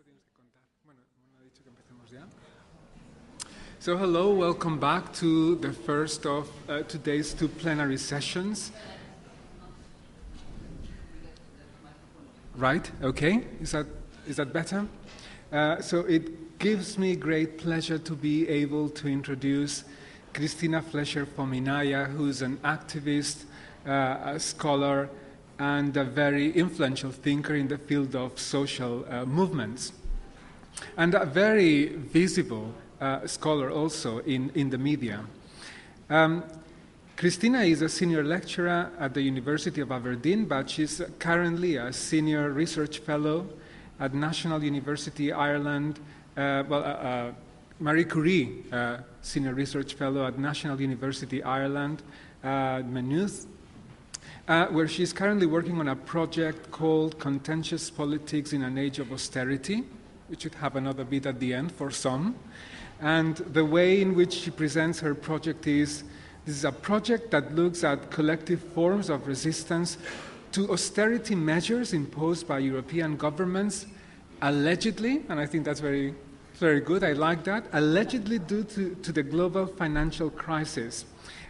tienes que contar. Bueno, ha dicho que empecemos ya. So hello, welcome back to the first of today's two plenary sessions. Right, okay, is that better? So it gives me great pleasure to be able to introduce Cristina Fleischer-Fominaya, who's an activist, a scholar, and a very influential thinker in the field of social movements. And a very visible scholar also in the media. Cristina is a senior lecturer at the University of Aberdeen, but she's currently a senior research fellow at National University Ireland, Marie Curie senior research fellow at National University Ireland, Maynooth, where she's currently working on a project called Contentious Politics in an Age of Austerity, which should have another bit at the end for some. And the way in which she presents her project is, this is a project that looks at collective forms of resistance to austerity measures imposed by European governments, allegedly, and I think that's very, very good, I like that, allegedly due to the global financial crisis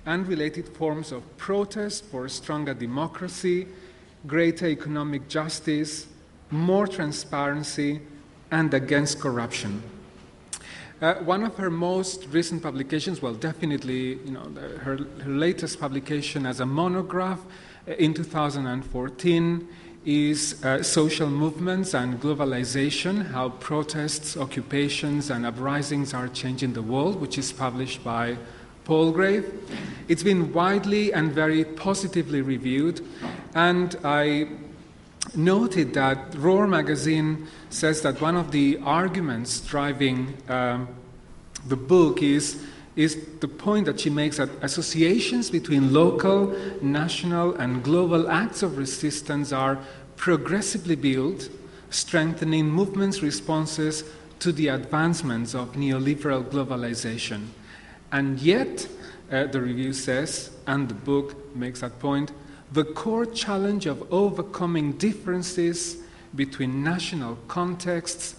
and related forms of protest for stronger democracy, greater economic justice, more transparency, and against corruption. One of her most recent publications, well, definitely, her latest publication as a monograph in 2014 is Social Movements and Globalization, How Protests, Occupations, and Uprisings Are Changing the World, which is published by Palgrave. It's been widely and very positively reviewed, and I noted that Roar magazine says that one of the arguments driving the book is the point that she makes that associations between local, national, and global acts of resistance are progressively built, strengthening movements' responses to the advancements of neoliberal globalization. And yet, the review says, and the book makes that point, the core challenge of overcoming differences between national contexts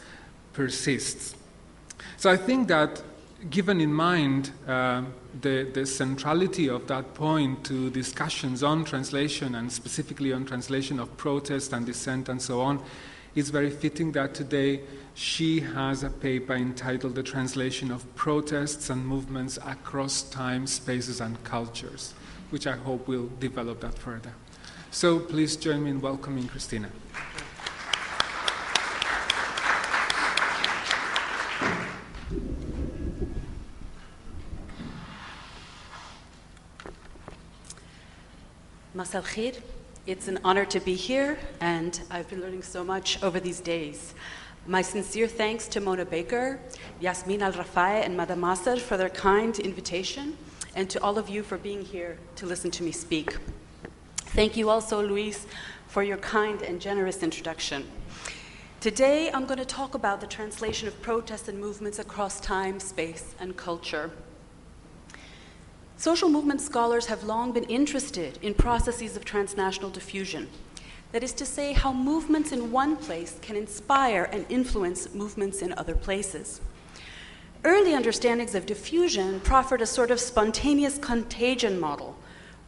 persists. So I think that, given in mind the centrality of that point to discussions on translation, and specifically on translation of protest and dissent and so on, it's very fitting that today she has a paper entitled The Translation of Protests and Movements Across Time, Spaces and Cultures, which I hope will develop that further. So please join me in welcoming Cristina. Mas al khair. It's an honor to be here, and I've been learning so much over these days. My sincere thanks to Mona Baker, Yasmin Al-Rafai, and Madam Masar for their kind invitation, and to all of you for being here to listen to me speak. Thank you also, Luis, for your kind and generous introduction. Today, I'm going to talk about the translation of protests and movements across time, space, and culture. Social movement scholars have long been interested in processes of transnational diffusion. That is to say, how movements in one place can inspire and influence movements in other places. Early understandings of diffusion proffered a sort of spontaneous contagion model,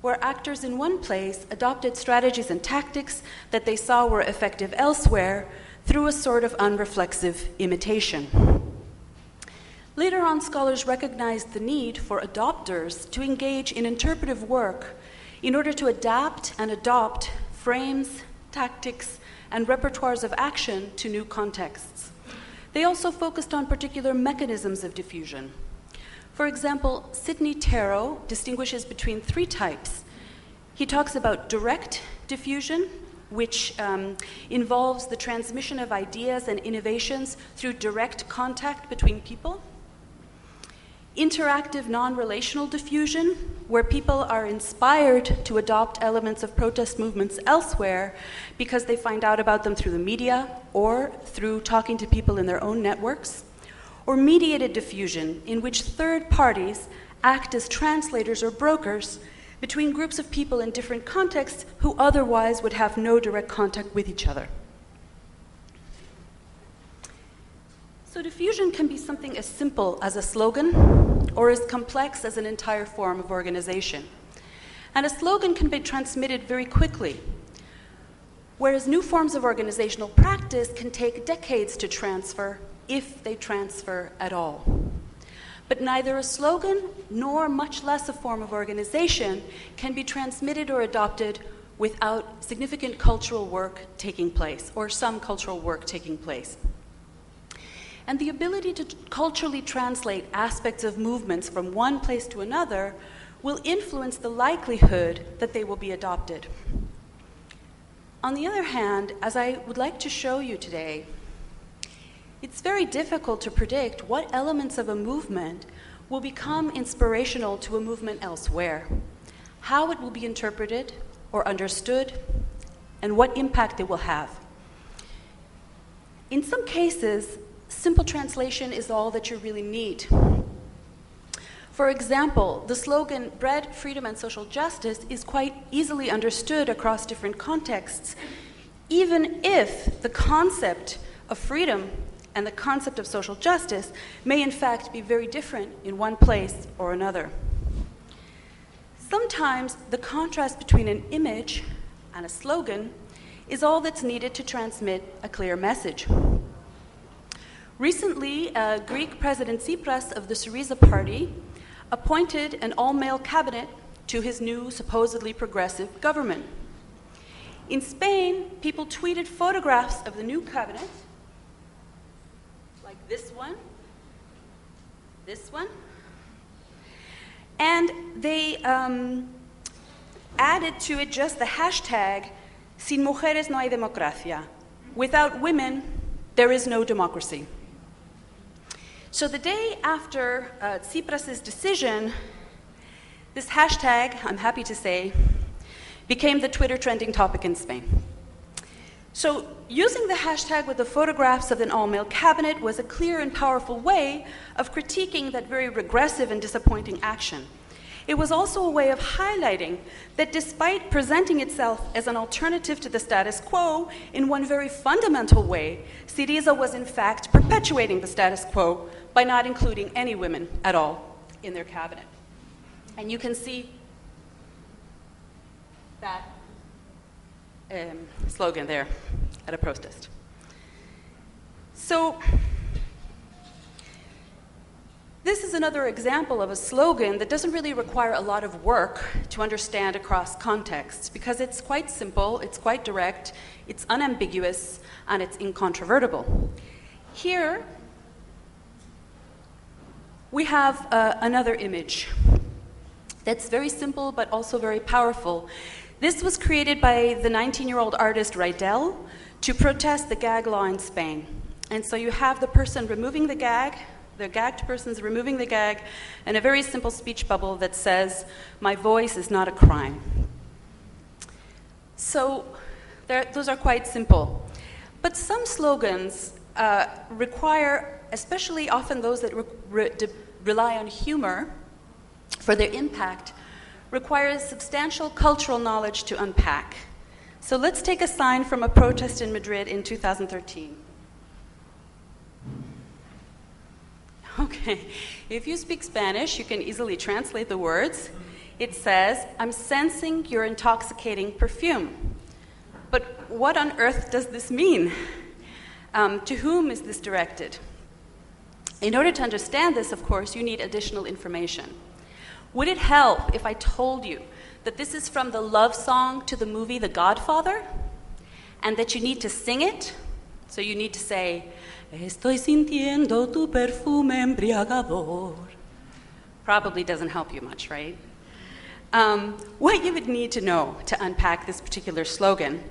where actors in one place adopted strategies and tactics that they saw were effective elsewhere through a sort of unreflexive imitation. Later on, scholars recognized the need for adopters to engage in interpretive work in order to adapt and adopt frames, tactics, and repertoires of action to new contexts. They also focused on particular mechanisms of diffusion. For example, Sidney Tarrow distinguishes between three types. He talks about direct diffusion, which involves the transmission of ideas and innovations through direct contact between people. Interactive non-relational diffusion, where people are inspired to adopt elements of protest movements elsewhere because they find out about them through the media or through talking to people in their own networks. Or mediated diffusion, in which third parties act as translators or brokers between groups of people in different contexts who otherwise would have no direct contact with each other. diffusion can be something as simple as a slogan or as complex as an entire form of organization. And a slogan can be transmitted very quickly, whereas new forms of organizational practice can take decades to transfer, if they transfer at all. But neither a slogan nor much less a form of organization can be transmitted or adopted without significant cultural work taking place, or some cultural work taking place. And the ability to culturally translate aspects of movements from one place to another will influence the likelihood that they will be adopted. On the other hand, as I would like to show you today, it's very difficult to predict what elements of a movement will become inspirational to a movement elsewhere, how it will be interpreted or understood, and what impact it will have. In some cases, simple translation is all that you really need. For example, the slogan, bread, freedom, and social justice, is quite easily understood across different contexts, even if the concept of freedom and the concept of social justice may in fact be very different in one place or another. Sometimes the contrast between an image and a slogan is all that's needed to transmit a clear message. Recently, Greek President Tsipras of the Syriza party appointed an all-male cabinet to his new supposedly progressive government. In Spain, people tweeted photographs of the new cabinet, like this one, and they added to it just the hashtag, Sin mujeres no hay democracia. Without women, there is no democracy. So the day after Tsipras' decision, this hashtag, I'm happy to say, became the Twitter trending topic in Spain. So using the hashtag with the photographs of an all-male cabinet was a clear and powerful way of critiquing that very regressive and disappointing action. It was also a way of highlighting that despite presenting itself as an alternative to the status quo, in one very fundamental way, Syriza was in fact perpetuating the status quo by not including any women at all in their cabinet. And you can see that slogan there at a protest. So this is another example of a slogan that doesn't really require a lot of work to understand across contexts, because it's quite simple, it's quite direct, it's unambiguous, and it's incontrovertible. Here we have another image that's very simple but also very powerful. This was created by the 19-year-old artist Rydell to protest the gag law in Spain. And so you have the person removing the gag, the gagged person's removing the gag, and a very simple speech bubble that says, "My voice is not a crime." So those are quite simple. But some slogans require, especially often those that rely on humor for their impact, requires substantial cultural knowledge to unpack. So let's take a sign from a protest in Madrid in 2013. Okay, if you speak Spanish, you can easily translate the words. It says, "I'm sensing your intoxicating perfume." But what on earth does this mean? To whom is this directed? In order to understand this, of course, you need additional information. Would it help if I told you that this is from the love song to the movie The Godfather, and that you need to sing it? So you need to say, "Estoy sintiendo tu perfume embriagador." Probably doesn't help you much, right? What you would need to know to unpack this particular slogan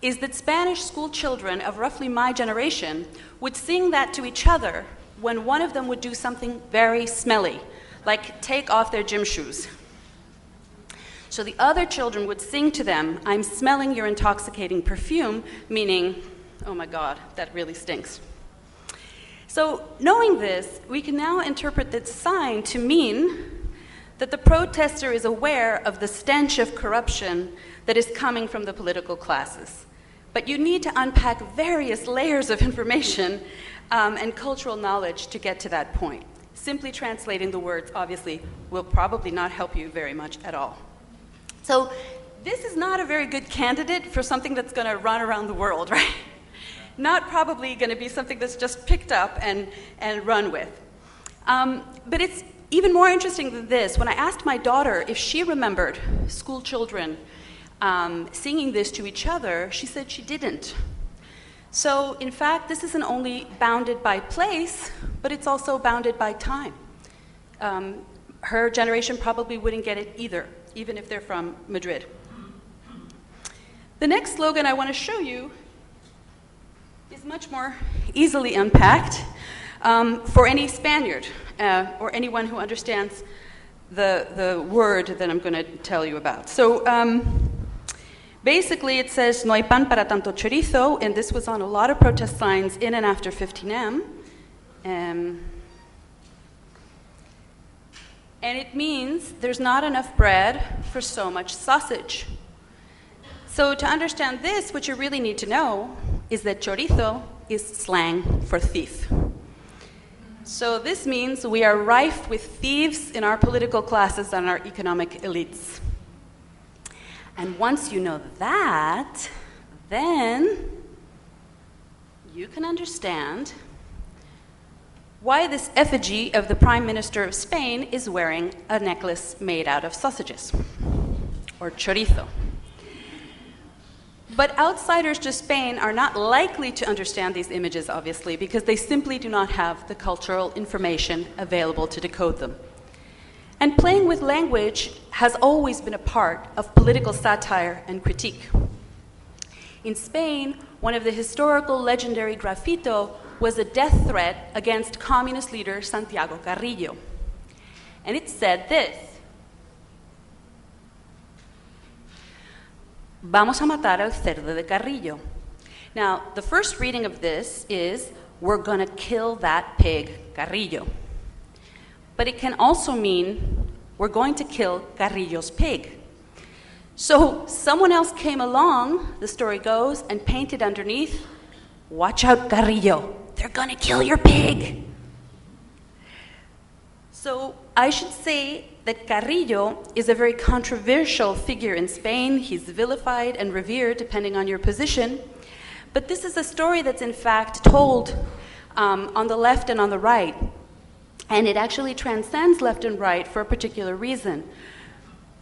is that Spanish school children of roughly my generation would sing that to each other when one of them would do something very smelly, like take off their gym shoes. So the other children would sing to them, "I'm smelling your intoxicating perfume," meaning, "Oh my God, that really stinks." So knowing this, we can now interpret this sign to mean that the protester is aware of the stench of corruption that is coming from the political classes. But you need to unpack various layers of information and cultural knowledge to get to that point. Simply translating the words, obviously, will probably not help you very much at all. So this is not a very good candidate for something that's going to run around the world, right? Not probably going to be something that's just picked up and run with. But it's even more interesting than this. When I asked my daughter if she remembered school children singing this to each other, she said she didn't. So, in fact, this isn't only bounded by place, but it's also bounded by time. Her generation probably wouldn't get it either, even if they're from Madrid. The next slogan I want to show you is much more easily unpacked for any Spaniard or anyone who understands the word that I'm going to tell you about. So basically it says, no hay pan para tanto chorizo, and this was on a lot of protest signs in and after 15M. And it means there's not enough bread for so much sausage. So to understand this, what you really need to know is that chorizo is slang for thief. So this means we are rife with thieves in our political classes and our economic elites. And once you know that, then you can understand why this effigy of the Prime Minister of Spain is wearing a necklace made out of sausages, or chorizo. But outsiders to Spain are not likely to understand these images, obviously, because they simply do not have the cultural information available to decode them. And playing with language has always been a part of political satire and critique. In Spain, one of the historical legendary graffito was a death threat against communist leader Santiago Carrillo. And it said this: Vamos a matar al cerdo de Carrillo. Now, the first reading of this is, we're going to kill that pig, Carrillo. But it can also mean, we're going to kill Carrillo's pig. So someone else came along, the story goes, and painted underneath, watch out, Carrillo, they're going to kill your pig. So I should say that Carrillo is a very controversial figure in Spain. He's vilified and revered depending on your position. But this is a story that's in fact told on the left and on the right. And it actually transcends left and right for a particular reason,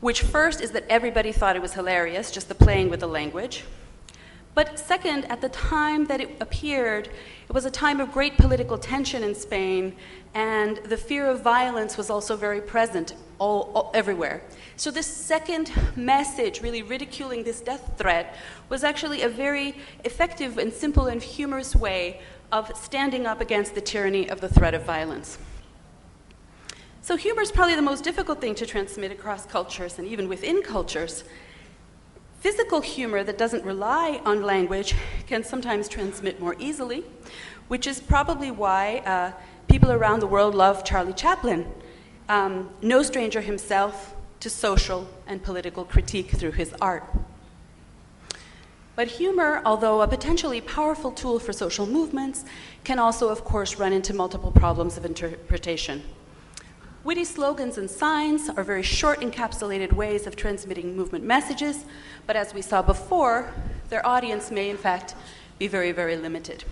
which first is that everybody thought it was hilarious, just the playing with the language. But second, at the time that it appeared, it was a time of great political tension in Spain, and the fear of violence was also very present everywhere. So this second message, really ridiculing this death threat, was actually a very effective and simple and humorous way of standing up against the tyranny of the threat of violence. So humor is probably the most difficult thing to transmit across cultures and even within cultures. Physical humor that doesn't rely on language can sometimes transmit more easily, which is probably why people around the world love Charlie Chaplin, no stranger himself to social and political critique through his art. But humor, although a potentially powerful tool for social movements, can also, of course, run into multiple problems of interpretation. Witty slogans and signs are very short, encapsulated ways of transmitting movement messages, but as we saw before, their audience may in fact be very, very limited.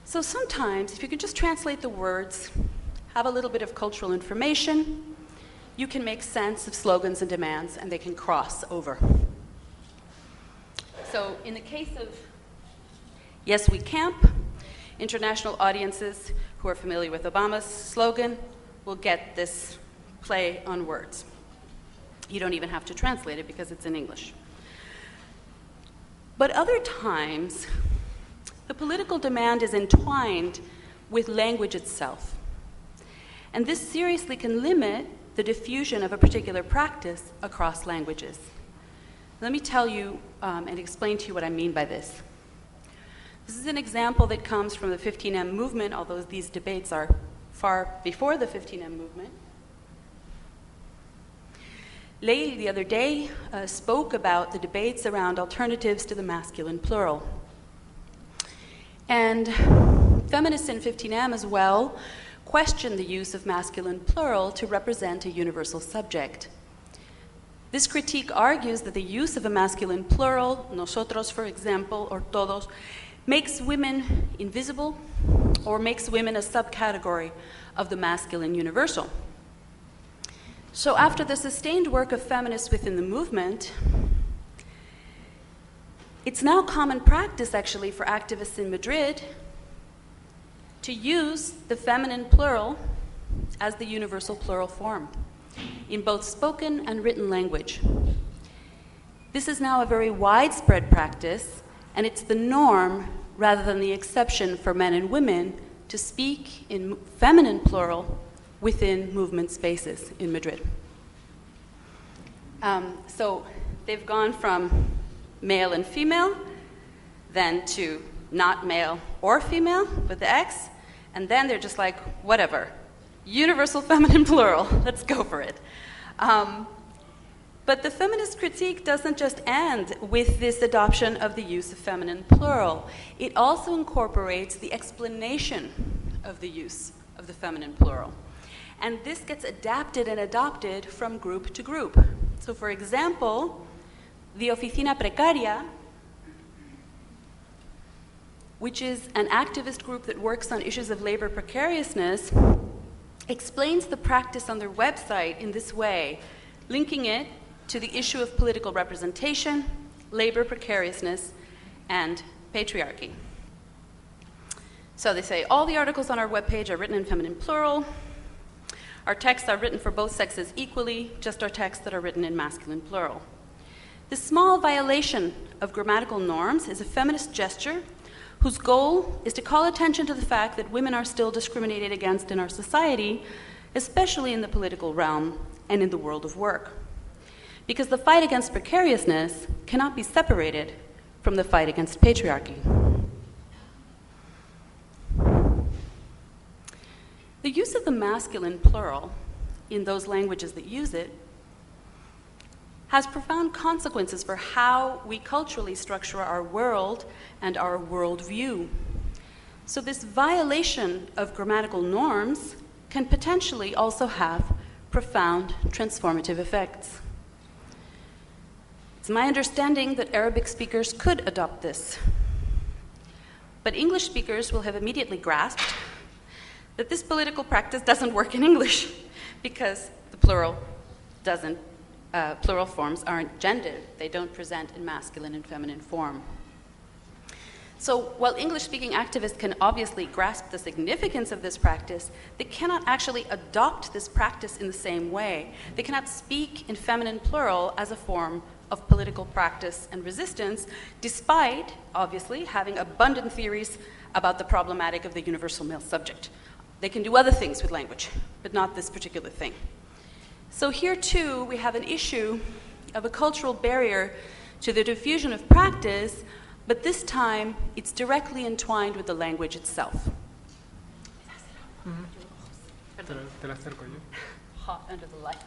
So sometimes, if you can just translate the words, have a little bit of cultural information, you can make sense of slogans and demands, and they can cross over. So in the case of Yes We Camp, international audiences who are familiar with Obama's slogan will get this play on words. You don't even have to translate it because it's in English. But other times, the political demand is entwined with language itself. And this seriously can limit the diffusion of a particular practice across languages. Let me tell you and explain to you what I mean by this. This is an example that comes from the 15M movement, although these debates are far before the 15M movement. Leil the other day spoke about the debates around alternatives to the masculine plural. And feminists in 15M as well question the use of masculine plural to represent a universal subject. This critique argues that the use of a masculine plural, nosotros for example, or todos, makes women invisible or makes women a subcategory of the masculine universal. So after the sustained work of feminists within the movement, it's now common practice actually for activists in Madrid to use the feminine plural as the universal plural form in both spoken and written language. This is now a very widespread practice, and it's the norm rather than the exception for men and women to speak in feminine plural within movement spaces in Madrid. So they've gone from male and female, then to not male or female with the X, and then they're just like, whatever, universal feminine plural, let's go for it. But the feminist critique doesn't just end with this adoption of the use of feminine plural. It also incorporates the explanation of the use of the feminine plural. And this gets adapted and adopted from group to group. So for example, the Oficina Precaria, which is an activist group that works on issues of labor precariousness, explains the practice on their website in this way, linking it to the issue of political representation, labor precariousness, and patriarchy. So they say, all the articles on our webpage are written in feminine plural. Our texts are written for both sexes equally, just our texts that are written in masculine plural. This small violation of grammatical norms is a feminist gesture whose goal is to call attention to the fact that women are still discriminated against in our society, especially in the political realm and in the world of work. Because the fight against precariousness cannot be separated from the fight against patriarchy. The use of the masculine plural in those languages that use it has profound consequences for how we culturally structure our world and our worldview. So this violation of grammatical norms can potentially also have profound transformative effects. It's my understanding that Arabic speakers could adopt this, but English speakers will have immediately grasped that this political practice doesn't work in English because the plural forms aren't gendered. They don't present in masculine and feminine form. So while English-speaking activists can obviously grasp the significance of this practice, they cannot actually adopt this practice in the same way. They cannot speak in feminine plural as a form of political practice and resistance, despite, obviously, having abundant theories about the problematic of the universal male subject. They can do other things with language, but not this particular thing. So here, too, we have an issue of a cultural barrier to the diffusion of practice, but this time it's directly entwined with the language itself. Hot under the lights.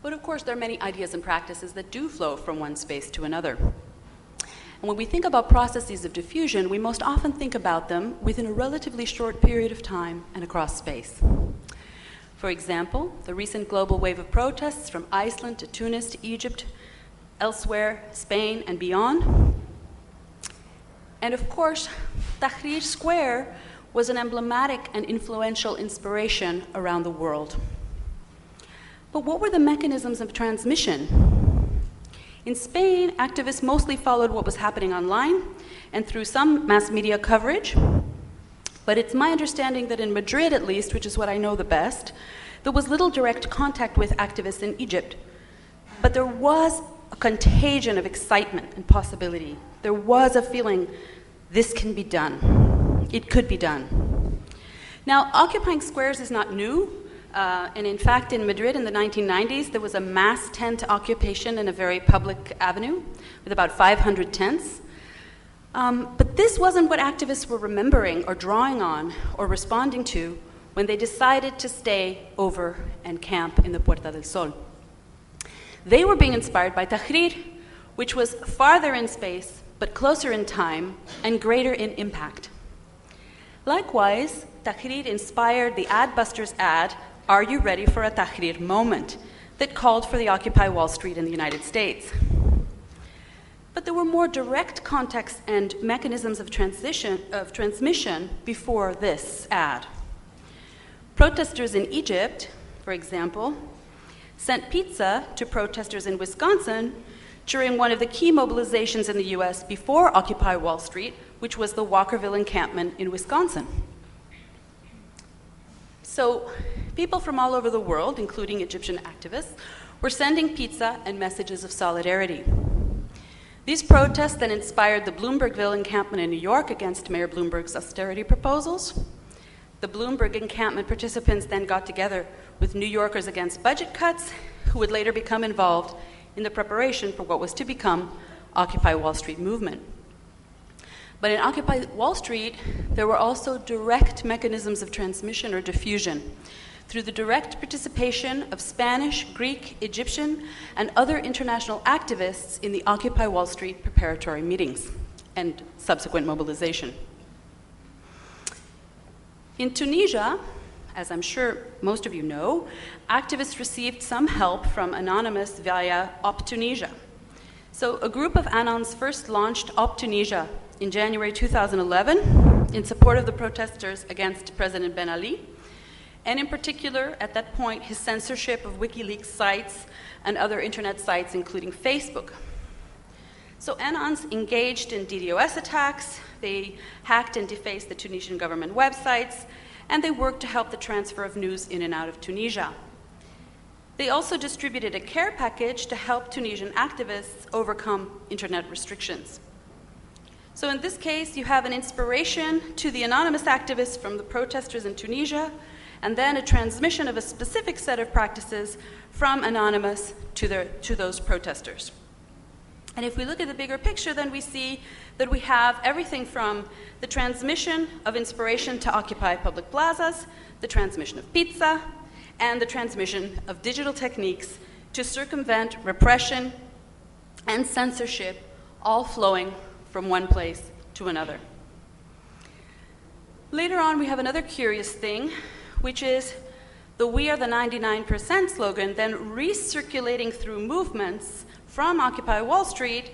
But of course, there are many ideas and practices that do flow from one space to another. And when we think about processes of diffusion, we most often think about them within a relatively short period of time and across space. For example, the recent global wave of protests from Iceland to Tunis to Egypt, elsewhere, Spain, and beyond. And of course, Tahrir Square was an emblematic and influential inspiration around the world. But what were the mechanisms of transmission? In Spain, activists mostly followed what was happening online and through some mass media coverage. But it's my understanding that in Madrid, at least, which is what I know the best, there was little direct contact with activists in Egypt. But there was a contagion of excitement and possibility. There was a feeling, this can be done. It could be done. Now, occupying squares is not new. And in fact, in Madrid in the 1990s, there was a mass tent occupation in a very public avenue with about 500 tents. But this wasn't what activists were remembering or drawing on or responding to when they decided to stay over and camp in the Puerta del Sol. They were being inspired by Tahrir, which was farther in space, but closer in time and greater in impact. Likewise, Tahrir inspired the Adbusters ad, "Are you ready for a Tahrir moment?" that called for the Occupy Wall Street in the United States. But there were more direct contexts and mechanisms of transmission before this ad. Protesters in Egypt, for example, sent pizza to protesters in Wisconsin during one of the key mobilizations in the US before Occupy Wall Street, which was the Walkerville encampment in Wisconsin. So people from all over the world, including Egyptian activists, were sending pizza and messages of solidarity. These protests then inspired the Bloombergville encampment in New York against Mayor Bloomberg's austerity proposals. The Bloomberg encampment participants then got together with New Yorkers against budget cuts, who would later become involved in the preparation for what was to become Occupy Wall Street movement. But in Occupy Wall Street, there were also direct mechanisms of transmission or diffusion through the direct participation of Spanish, Greek, Egyptian, and other international activists in the Occupy Wall Street preparatory meetings and subsequent mobilization. In Tunisia, as I'm sure most of you know, activists received some help from Anonymous via Op Tunisia. So a group of Anons first launched Op Tunisia in January 2011 in support of the protesters against President Ben Ali, and in particular, at that point, his censorship of WikiLeaks sites and other internet sites, including Facebook. So Anons engaged in DDoS attacks, they hacked and defaced the Tunisian government websites, and they worked to help the transfer of news in and out of Tunisia. They also distributed a care package to help Tunisian activists overcome internet restrictions. So in this case, you have an inspiration to the anonymous activists from the protesters in Tunisia, and then a transmission of a specific set of practices from Anonymous to those protesters. And if we look at the bigger picture, then we see that we have everything from the transmission of inspiration to occupy public plazas, the transmission of pizza, and the transmission of digital techniques to circumvent repression and censorship, all flowing from one place to another. Later on, we have another curious thing, which is the "We are the 99% slogan then recirculating through movements from Occupy Wall Street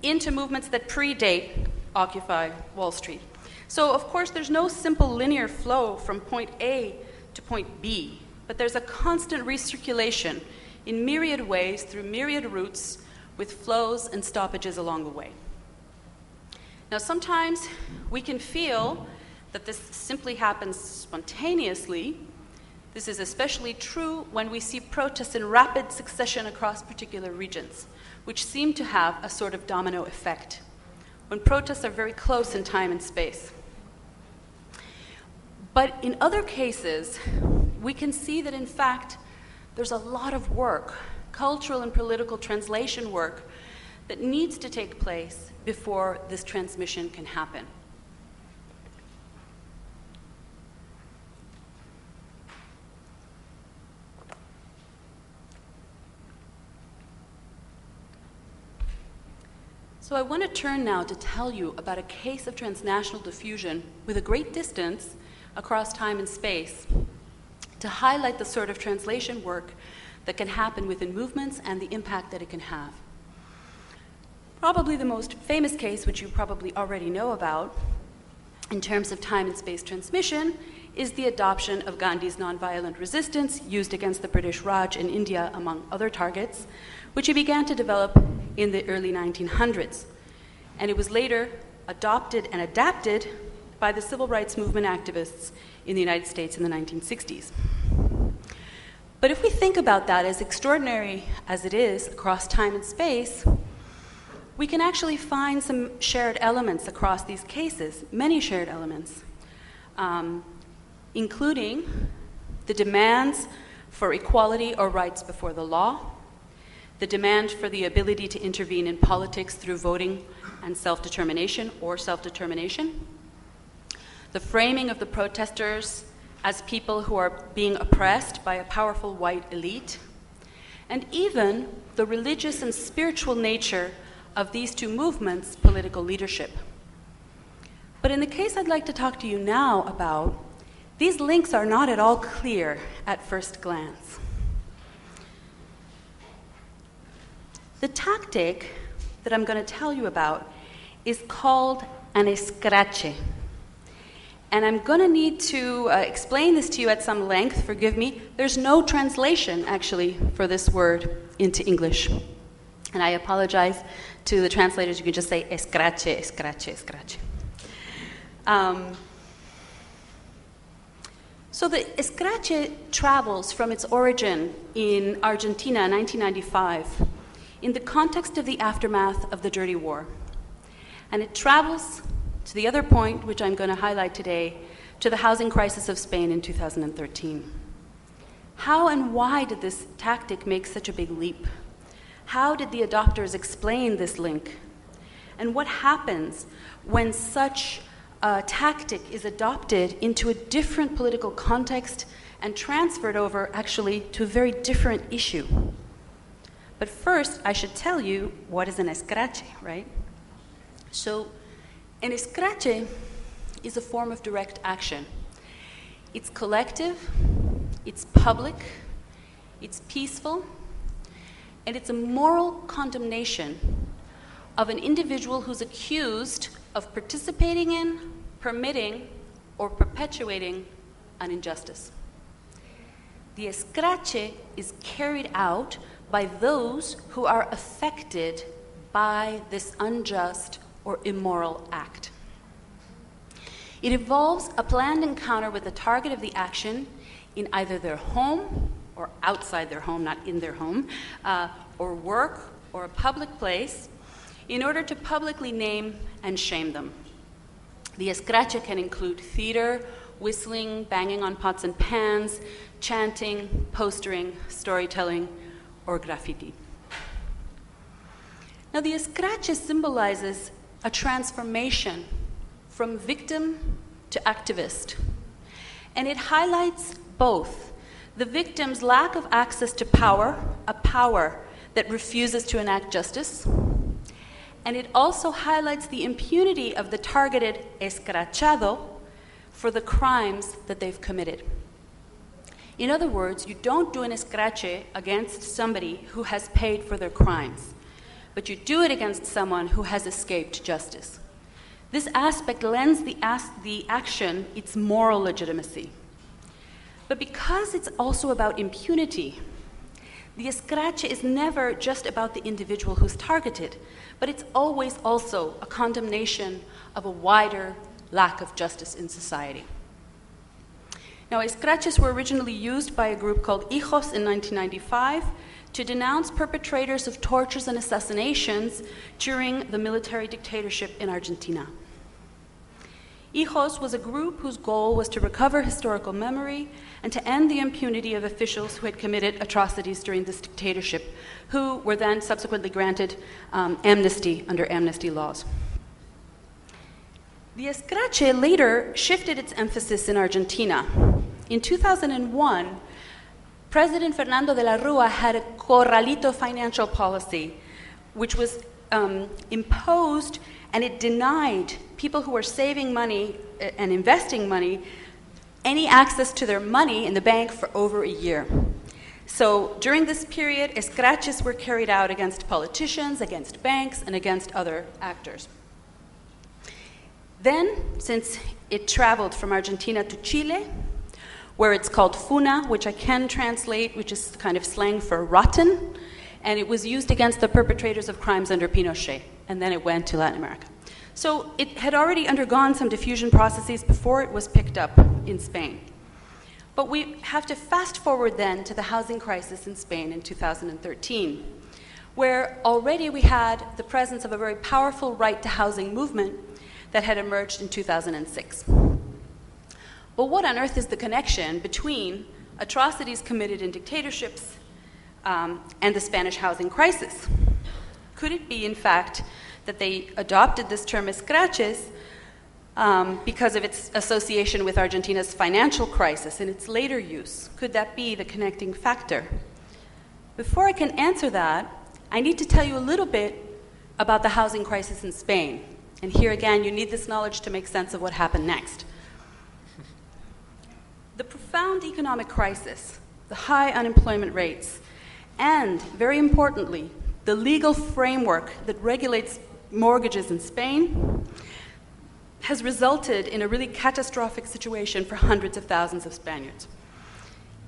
into movements that predate Occupy Wall Street. So, of course, there's no simple linear flow from point A to point B, but there's a constant recirculation in myriad ways through myriad routes with flows and stoppages along the way. Now, sometimes we can feel that this simply happens spontaneously. This is especially true when we see protests in rapid succession across particular regions, which seem to have a sort of domino effect, when protests are very close in time and space. But in other cases, we can see that in fact, there's a lot of work, cultural and political translation work, that needs to take place before this transmission can happen. So I want to turn now to tell you about a case of transnational diffusion with a great distance across time and space, to highlight the sort of translation work that can happen within movements and the impact that it can have. Probably the most famous case, which you probably already know about, in terms of time and space transmission, is the adoption of Gandhi's nonviolent resistance used against the British Raj in India, among other targets, which he began to develop in the early 1900s. And it was later adopted and adapted by the civil rights movement activists in the United States in the 1960s. But if we think about that, as extraordinary as it is across time and space, we can actually find some shared elements across these cases, many shared elements, including the demands for equality or rights before the law, the demand for the ability to intervene in politics through voting and self-determination or self-determination, the framing of the protesters as people who are being oppressed by a powerful white elite, and even the religious and spiritual nature of these two movements' political leadership. But in the case I'd like to talk to you now about, these links are not at all clear at first glance. The tactic that I'm going to tell you about is called an escrache. And I'm going to need to explain this to you at some length, forgive me. There's no translation, actually, for this word into English. And I apologize to the translators. You can just say escrache, escrache, escrache. So the escrache travels from its origin in Argentina in 1995 in the context of the aftermath of the Dirty War. And it travels to the other point, which I'm going to highlight today, to the housing crisis of Spain in 2013. How and why did this tactic make such a big leap? How did the adopters explain this link? And what happens when such a tactic is adopted into a different political context and transferred over, actually, to a very different issue? But first, I should tell you what is an escrache, right? So, an escrache is a form of direct action. It's collective, it's public, it's peaceful, and it's a moral condemnation of an individual who's accused of participating in, permitting, or perpetuating an injustice. The escrache is carried out by those who are affected by this unjust or immoral act. It involves a planned encounter with the target of the action in either their home or outside their home, not in their home, or work or a public place, in order to publicly name and shame them. The escrache can include theater, whistling, banging on pots and pans, chanting, postering, storytelling, or graffiti. Now, the escrache symbolizes a transformation from victim to activist. And it highlights both the victim's lack of access to power, a power that refuses to enact justice, and it also highlights the impunity of the targeted escrachado for the crimes that they've committed. In other words, you don't do an escrache against somebody who has paid for their crimes, but you do it against someone who has escaped justice. This aspect lends the action its moral legitimacy. But because it's also about impunity, the escrache is never just about the individual who's targeted, but it's always also a condemnation of a wider lack of justice in society. Now, escraches were originally used by a group called Hijos in 1995 to denounce perpetrators of tortures and assassinations during the military dictatorship in Argentina. Hijos was a group whose goal was to recover historical memory and to end the impunity of officials who had committed atrocities during this dictatorship, who were then subsequently granted amnesty under amnesty laws. The escrache later shifted its emphasis in Argentina. In 2001, President Fernando de la Rúa had a corralito financial policy, which was imposed, and it denied people who were saving money and investing money any access to their money in the bank for over a year. So during this period, escraches were carried out against politicians, against banks, and against other actors. Then, since it traveled from Argentina to Chile, where it's called funa, which I can translate, which is kind of slang for rotten, and it was used against the perpetrators of crimes under Pinochet, and then it went to Latin America. So it had already undergone some diffusion processes before it was picked up in Spain. But we have to fast forward then to the housing crisis in Spain in 2013, where already we had the presence of a very powerful right to housing movement that had emerged in 2006. But what on earth is the connection between atrocities committed in dictatorships, and the Spanish housing crisis. Could it be, in fact, that they adopted this term escraches because of its association with Argentina's financial crisis and its later use? Could that be the connecting factor? Before I can answer that, I need to tell you a little bit about the housing crisis in Spain. And here again, you need this knowledge to make sense of what happened next. The profound economic crisis, the high unemployment rates, and, very importantly, the legal framework that regulates mortgages in Spain has resulted in a really catastrophic situation for hundreds of thousands of Spaniards.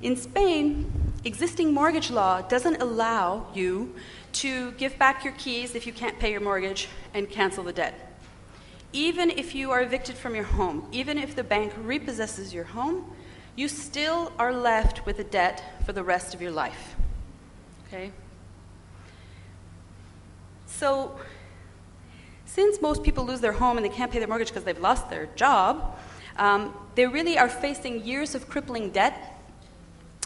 In Spain, existing mortgage law doesn't allow you to give back your keys if you can't pay your mortgage and cancel the debt. Even if you are evicted from your home, even if the bank repossesses your home, you still are left with a debt for the rest of your life. Okay? So, since most people lose their home and they can't pay their mortgage because they've lost their job, they really are facing years of crippling debt,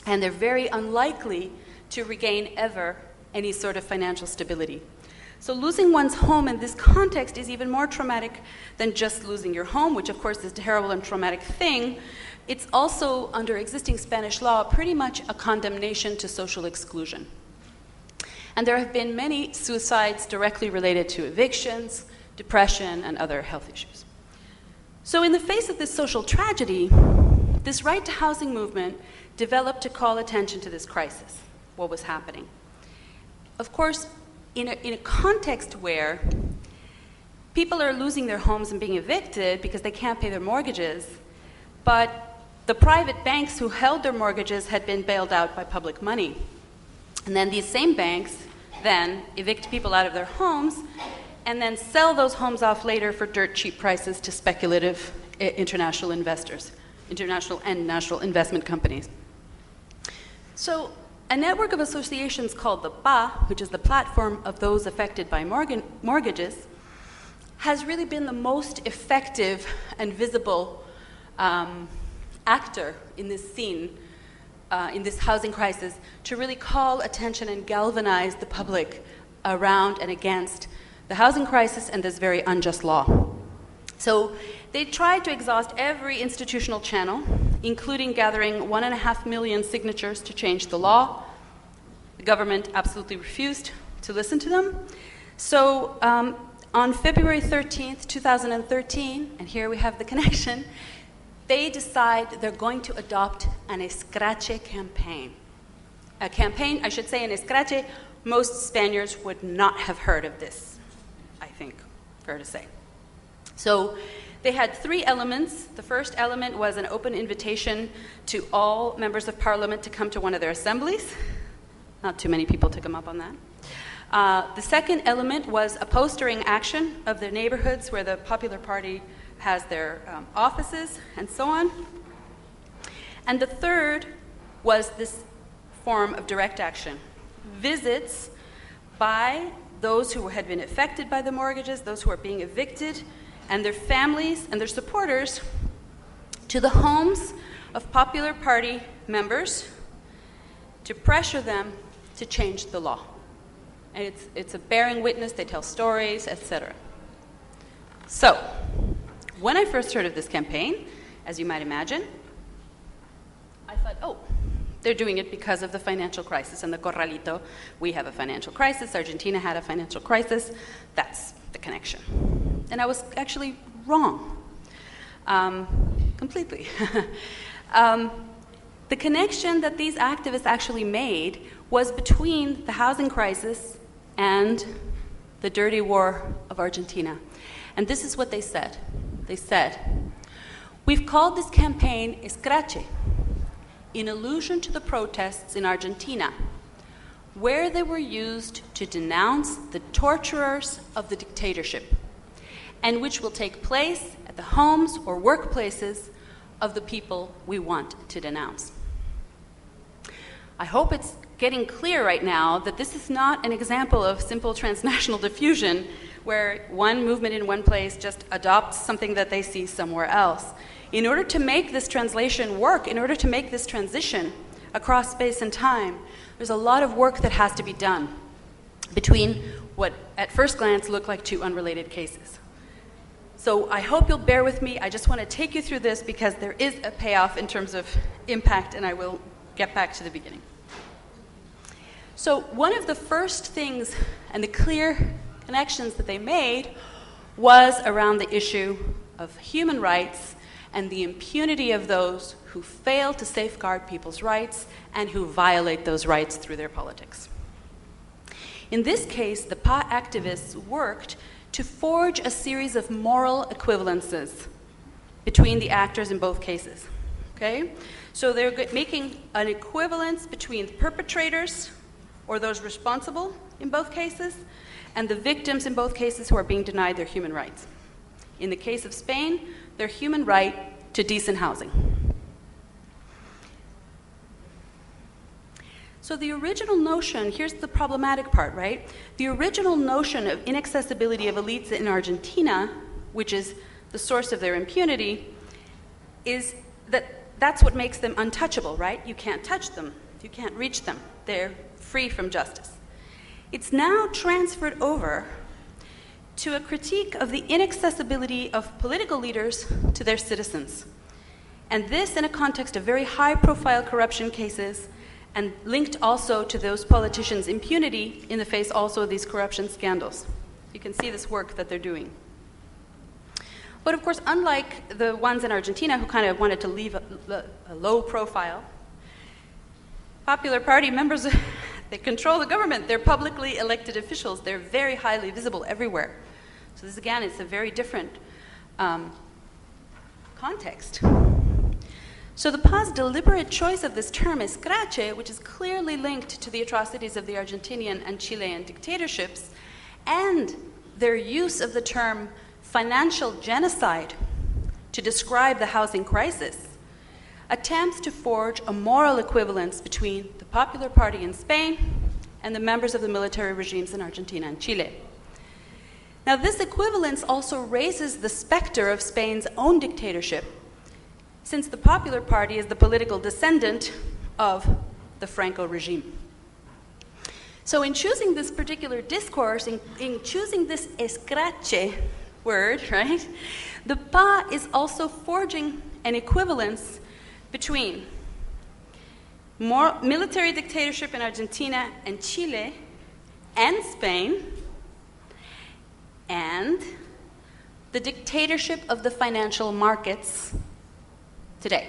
and they're very unlikely to regain ever any sort of financial stability. So losing one's home in this context is even more traumatic than just losing your home, which of course is a terrible and traumatic thing. It's also, under existing Spanish law, pretty much a condemnation to social exclusion. And there have been many suicides directly related to evictions, depression, and other health issues. So in the face of this social tragedy, this right to housing movement developed to call attention to this crisis, what was happening. Of course, in a context where people are losing their homes and being evicted because they can't pay their mortgages, but the private banks who held their mortgages had been bailed out by public money. And then these same banks then evict people out of their homes and then sell those homes off later for dirt cheap prices to speculative international investors, international and national investment companies. So a network of associations called the PA, which is the platform of those affected by mortgages, has really been the most effective and visible actor in this scene, in this housing crisis, to really call attention and galvanize the public around and against the housing crisis and this very unjust law. So they tried to exhaust every institutional channel, including gathering 1.5 million signatures to change the law. The government absolutely refused to listen to them. So on February 13th, 2013, and here we have the connection, they decide they're going to adopt an escrache campaign. A campaign, I should say an escrache, most Spaniards would not have heard of this, I think, fair to say. So they had 3 elements. The first element was an open invitation to all members of parliament to come to one of their assemblies. Not too many people took them up on that. The second element was a postering action of the neighborhoods where the Popular Party has their offices and so on. And the third was this form of direct action. Visits by those who had been affected by the mortgages, those who are being evicted, and their families and their supporters to the homes of Popular Party members to pressure them to change the law. And it's a bearing witness, they tell stories, etc. So, when I first heard of this campaign, as you might imagine, I thought, oh, they're doing it because of the financial crisis. And the Corralito, we have a financial crisis, Argentina had a financial crisis, that's the connection. And I was actually wrong, completely. The connection that these activists actually made was between the housing crisis and the dirty war of Argentina. And this is what they said. They said, "We've called this campaign Escrache, in allusion to the protests in Argentina, where they were used to denounce the torturers of the dictatorship, and which will take place at the homes or workplaces of the people we want to denounce." I hope it's getting clear right now that this is not an example of simple transnational diffusion where one movement in one place just adopts something that they see somewhere else. In order to make this translation work, in order to make this transition across space and time, there's a lot of work that has to be done between what at first glance look like two unrelated cases. So I hope you'll bear with me. I just want to take you through this because there is a payoff in terms of impact, and I will get back to the beginning. So one of the first things and the clear connections that they made was around the issue of human rights and the impunity of those who fail to safeguard people's rights and who violate those rights through their politics. In this case, the PA activists worked to forge a series of moral equivalences between the actors in both cases. Okay? So they're making an equivalence between the perpetrators or those responsible in both cases and the victims in both cases who are being denied their human rights. In the case of Spain, their human right to decent housing. So the original notion, here's the problematic part, right? The original notion of inaccessibility of elites in Argentina, which is the source of their impunity, is that that's what makes them untouchable, right? You can't touch them. You can't reach them. They're free from justice. It's now transferred over to a critique of the inaccessibility of political leaders to their citizens. And this in a context of very high-profile corruption cases and linked also to those politicians' impunity in the face also of these corruption scandals. You can see this work that they're doing. But of course, unlike the ones in Argentina who kind of wanted to leave a low profile, Popular Party members, they control the government. They're publicly elected officials. They're very highly visible everywhere. So this, again, is a very different context. So the PA's deliberate choice of this term, escrache, which is clearly linked to the atrocities of the Argentinian and Chilean dictatorships, and their use of the term financial genocide to describe the housing crisis, attempts to forge a moral equivalence between the Popular Party in Spain and the members of the military regimes in Argentina and Chile. Now, this equivalence also raises the specter of Spain's own dictatorship, since the Popular Party is the political descendant of the Franco regime. So in choosing this particular discourse, in choosing this escrache word, right, the PA is also forging an equivalence between military dictatorship in Argentina and Chile and Spain and the dictatorship of the financial markets today,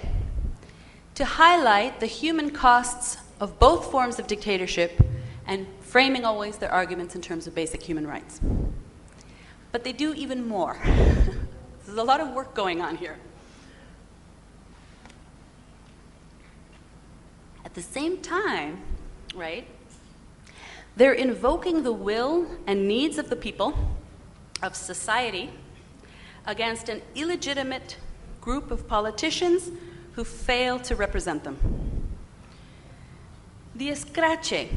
to highlight the human costs of both forms of dictatorship and framing always their arguments in terms of basic human rights. But they do even more. There's a lot of work going on here. At the same time, right, they're invoking the will and needs of the people, of society, against an illegitimate group of politicians who fail to represent them. The escrache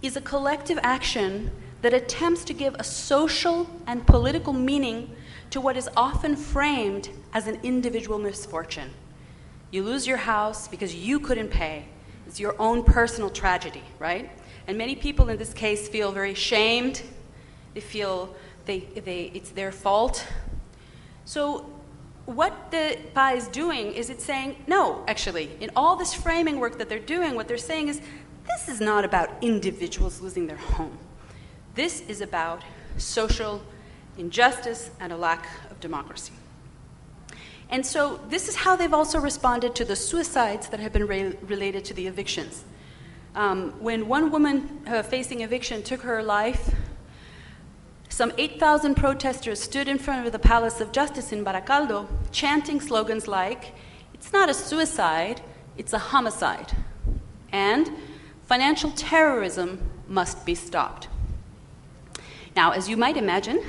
is a collective action that attempts to give a social and political meaning to what is often framed as an individual misfortune. You lose your house because you couldn't pay. It's your own personal tragedy, right? And many people in this case feel very shamed. They feel it's their fault. So what the PA is doing is it's saying, no, actually, in all this framing work that they're doing, what they're saying is, this is not about individuals losing their home. This is about social injustice and a lack of democracy. And so this is how they've also responded to the suicides that have been related to the evictions. When one woman facing eviction took her life, some 8,000 protesters stood in front of the Palace of Justice in Baracaldo, chanting slogans like, "It's not a suicide, it's a homicide," and "Financial terrorism must be stopped." Now, as you might imagine,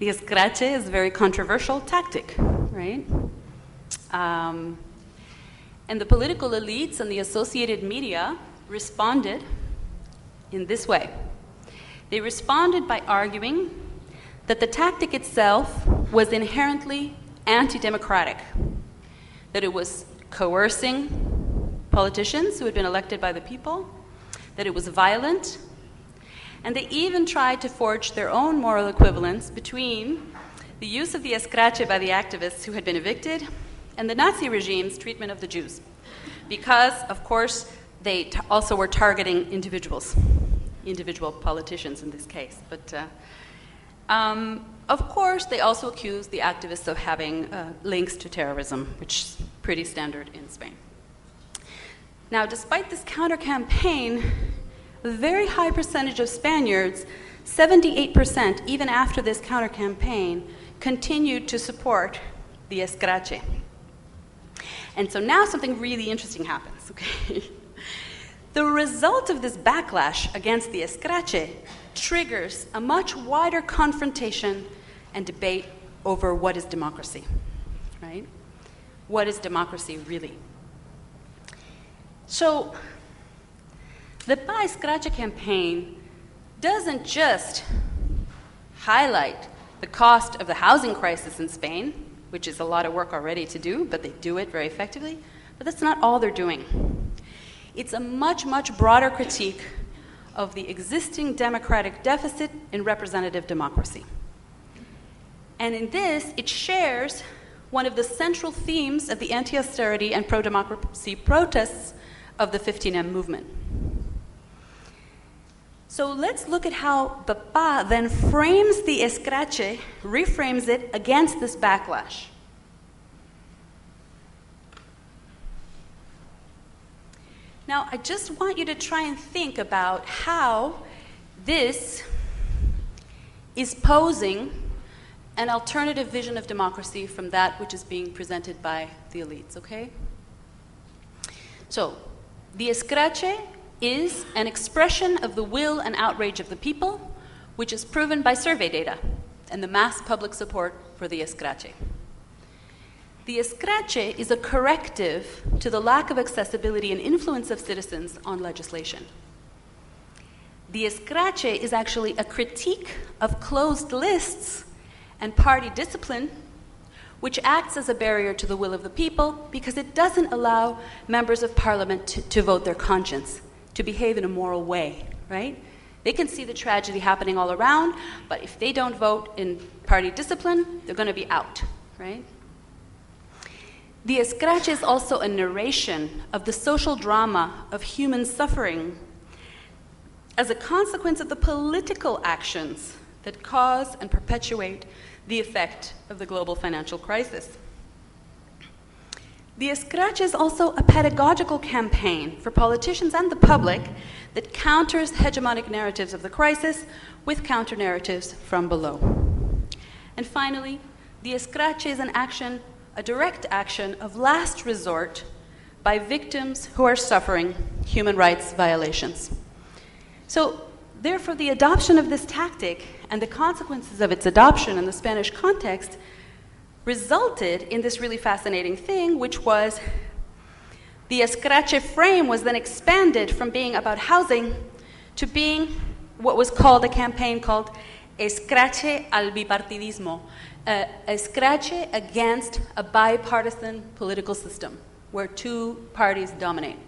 the escrache is a very controversial tactic, right? And the political elites and the associated media responded in this way. They responded by arguing that the tactic itself was inherently anti-democratic, that it was coercing, politicians who had been elected by the people, that it was violent, and they even tried to forge their own moral equivalence between the use of the escrache by the activists who had been evicted and the Nazi regime's treatment of the Jews. Because, of course, they also were targeting individual politicians in this case. But, of course, they also accused the activists of having links to terrorism, which is pretty standard in Spain. Now, despite this counter-campaign, a very high percentage of Spaniards, 78%, even after this counter-campaign, continued to support the escrache. And so now something really interesting happens, okay? The result of this backlash against the escrache triggers a much wider confrontation and debate over what is democracy, right? What is democracy really? So, the Pa Escrache campaign doesn't just highlight the cost of the housing crisis in Spain, which is a lot of work already to do, but they do it very effectively, but that's not all they're doing. It's a much, much broader critique of the existing democratic deficit in representative democracy. And in this, it shares one of the central themes of the anti-austerity and pro-democracy protests of the 15M movement. So let's look at how the PA then frames the escrache, reframes it against this backlash. Now, I just want you to try and think about how this is posing an alternative vision of democracy from that which is being presented by the elites, okay? So, the escrache is an expression of the will and outrage of the people, which is proven by survey data and the mass public support for the escrache. The escrache is a corrective to the lack of accessibility and influence of citizens on legislation. The escrache is actually a critique of closed lists and party discipline, which acts as a barrier to the will of the people because it doesn't allow members of parliament to vote their conscience, to behave in a moral way, right? They can see the tragedy happening all around, but if they don't vote in party discipline, they're going to be out, right? The escrache is also a narration of the social drama of human suffering as a consequence of the political actions that cause and perpetuate the effect of the global financial crisis. The escrache is also a pedagogical campaign for politicians and the public that counters hegemonic narratives of the crisis with counter-narratives from below. And finally, the escrache is an action, a direct action of last resort by victims who are suffering human rights violations. So, therefore, the adoption of this tactic and the consequences of its adoption in the Spanish context resulted in this really fascinating thing, which was the escrache frame was then expanded from being about housing to being what was called a campaign called escrache al bipartidismo, escrache against a bipartisan political system where two parties dominate.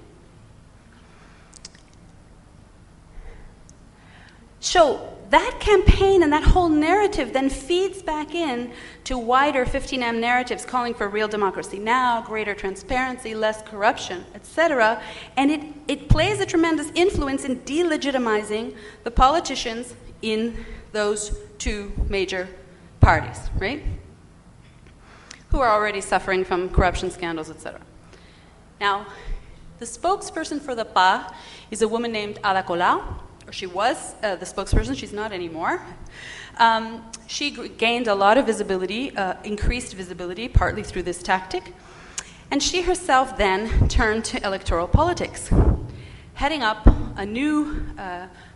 So that campaign and that whole narrative then feeds back in to wider 15M narratives calling for real democracy now, greater transparency, less corruption, etc. And it plays a tremendous influence in delegitimizing the politicians in those two major parties, right? Who are already suffering from corruption scandals, etc. Now, the spokesperson for the PA is a woman named Ada Colau. Or she was the spokesperson, she's not anymore. She gained a lot of visibility, increased visibility, partly through this tactic. And she herself then turned to electoral politics, heading up a new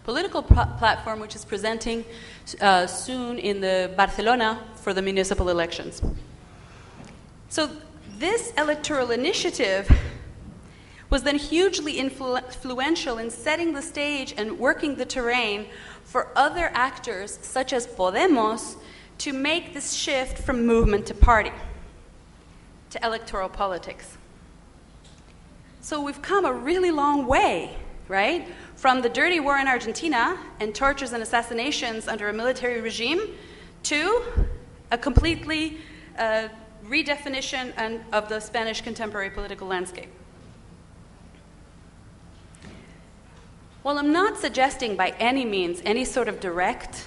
political platform which is presenting soon in Barcelona for the municipal elections. So this electoral initiative was then hugely influential in setting the stage and working the terrain for other actors, such as Podemos, to make this shift from movement to party, to electoral politics. So we've come a really long way, right? From the dirty war in Argentina and tortures and assassinations under a military regime to a completely redefinition of the Spanish contemporary political landscape. While I'm not suggesting by any means any sort of direct,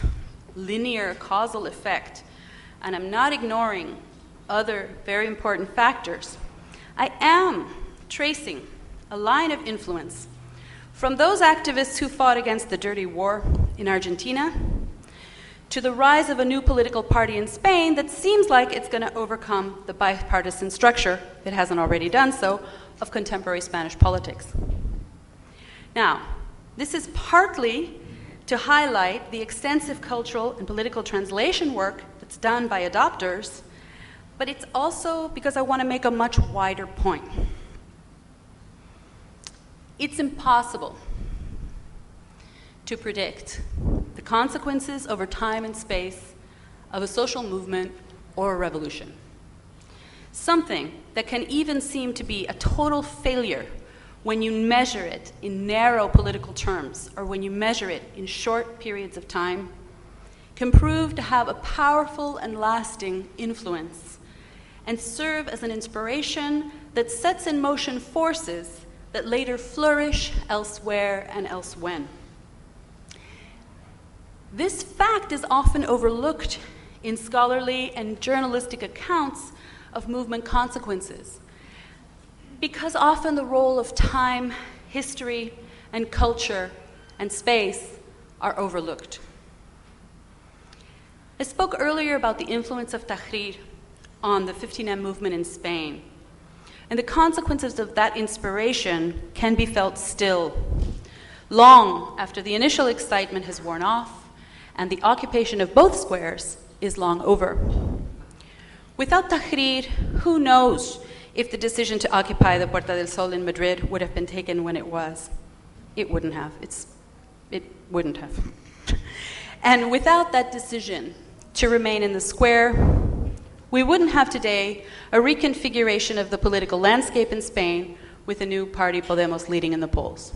linear causal effect, and I'm not ignoring other very important factors, I am tracing a line of influence from those activists who fought against the dirty war in Argentina to the rise of a new political party in Spain that seems like it's going to overcome the bipartisan structure, if it hasn't already done so, of contemporary Spanish politics. Now, this is partly to highlight the extensive cultural and political translation work that's done by adopters, but it's also because I want to make a much wider point. It's impossible to predict the consequences over time and space of a social movement or a revolution. Something that can even seem to be a total failure when you measure it in narrow political terms or when you measure it in short periods of time can prove to have a powerful and lasting influence and serve as an inspiration that sets in motion forces that later flourish elsewhere and elsewhen. This fact is often overlooked in scholarly and journalistic accounts of movement consequences, because often the role of time, history, and culture and space are overlooked. I spoke earlier about the influence of Tahrir on the 15M movement in Spain, and the consequences of that inspiration can be felt still, long after the initial excitement has worn off and the occupation of both squares is long over. Without Tahrir, who knows if the decision to occupy the Puerta del Sol in Madrid would have been taken when it was. It wouldn't have. It wouldn't have. And without that decision to remain in the square, we wouldn't have today a reconfiguration of the political landscape in Spain with a new party, Podemos, leading in the polls.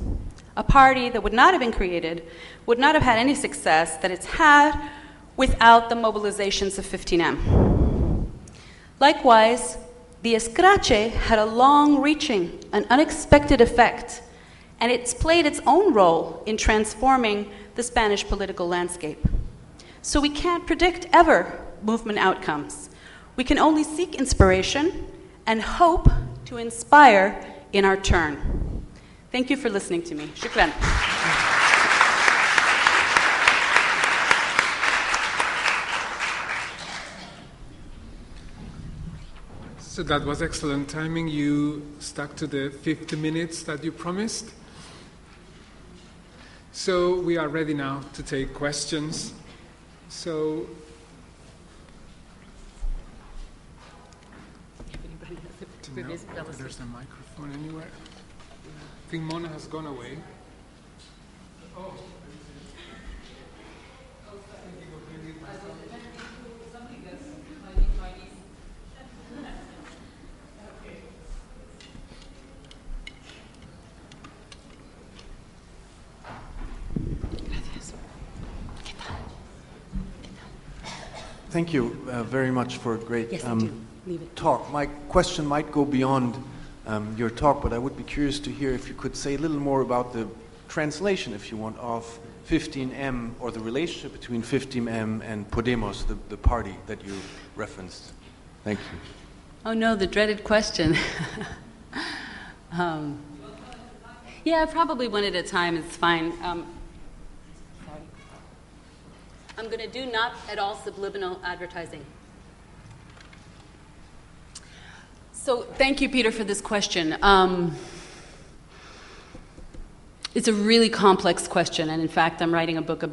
A party that would not have been created, would not have had any success that it's had without the mobilizations of 15M. Likewise, the escrache had a long-reaching and unexpected effect, and it's played its own role in transforming the Spanish political landscape. So we can't predict ever movement outcomes. We can only seek inspiration and hope to inspire in our turn. Thank you for listening to me. Shukran. So that was excellent timing. You stuck to the 50 minutes that you promised. So we are ready now to take questions. So no, there's a microphone anywhere. I think Mona has gone away. Oh. Thank you very much for a great talk. My question might go beyond your talk, but I would be curious to hear if you could say a little more about the translation, if you want, of 15M or the relationship between 15M and Podemos, the party that you referenced. Thank you. Oh no, the dreaded question. Yeah, probably one at a time is fine. I'm going to do not at all subliminal advertising. So thank you, Peter, for this question. It's a really complex question, and in fact, I'm writing a book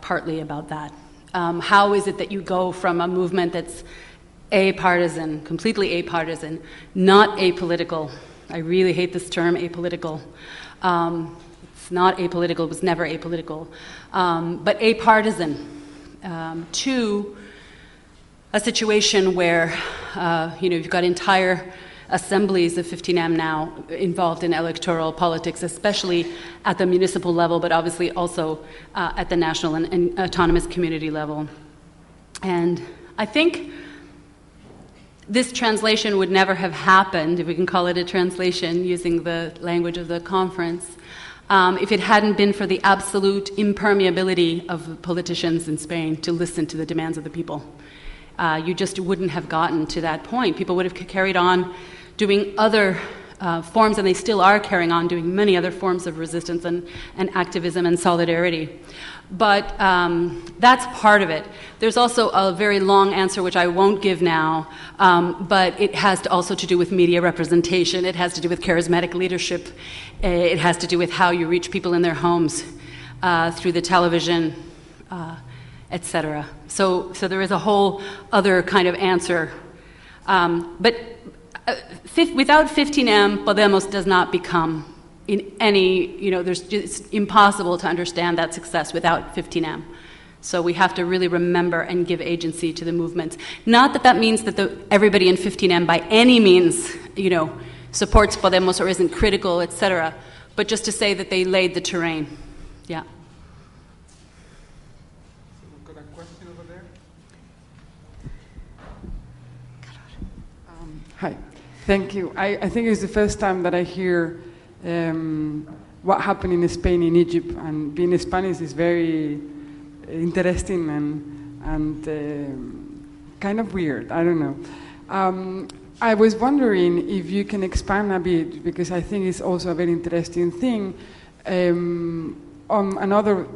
partly about that. How is it that you go from a movement that's apartisan, completely apartisan, not apolitical? I really hate this term, apolitical. It's not apolitical, it was never apolitical, but apartisan. To a situation where you've got entire assemblies of 15M now involved in electoral politics, especially at the municipal level, but obviously also at the national and autonomous community level. And I think this translation would never have happened, if we can call it a translation using the language of the conference, if it hadn't been for the absolute impermeability of politicians in Spain to listen to the demands of the people. You just wouldn't have gotten to that point. People would have carried on doing other forms, and they still are carrying on doing many other forms of resistance and activism and solidarity. But that's part of it. There's also a very long answer, which I won't give now, but it has also to do with media representation. It has to do with charismatic leadership. It has to do with how you reach people in their homes through the television, etc. So there is a whole other kind of answer. But without 15M, Podemos does not become in any, it's impossible to understand that success without 15M. So we have to really remember and give agency to the movements. Not that means that everybody in 15M by any means, supports Podemos or isn't critical, etc., but just to say that they laid the terrain. Yeah. We've got a question over there. Hi. Thank you. I think it's the first time that I hear what happened in Spain, in Egypt, and being Spanish is very interesting and kind of weird. I don't know. I was wondering if you can expand a bit, because I think it's also a very interesting thing, on another,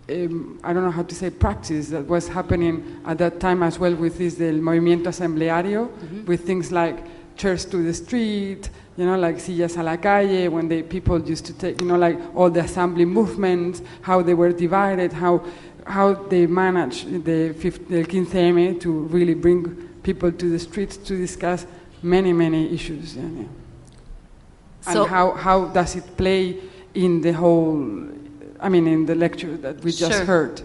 I don't know how to say, practice that was happening at that time as well with this del movimiento asambleario, with things like chairs to the street, like sillas a la calle, when the people used to take, like all the assembly movements, how they were divided, how they managed the 15M to really bring people to the streets to discuss many issues. And how does it play in the whole, in the lecture that we just heard?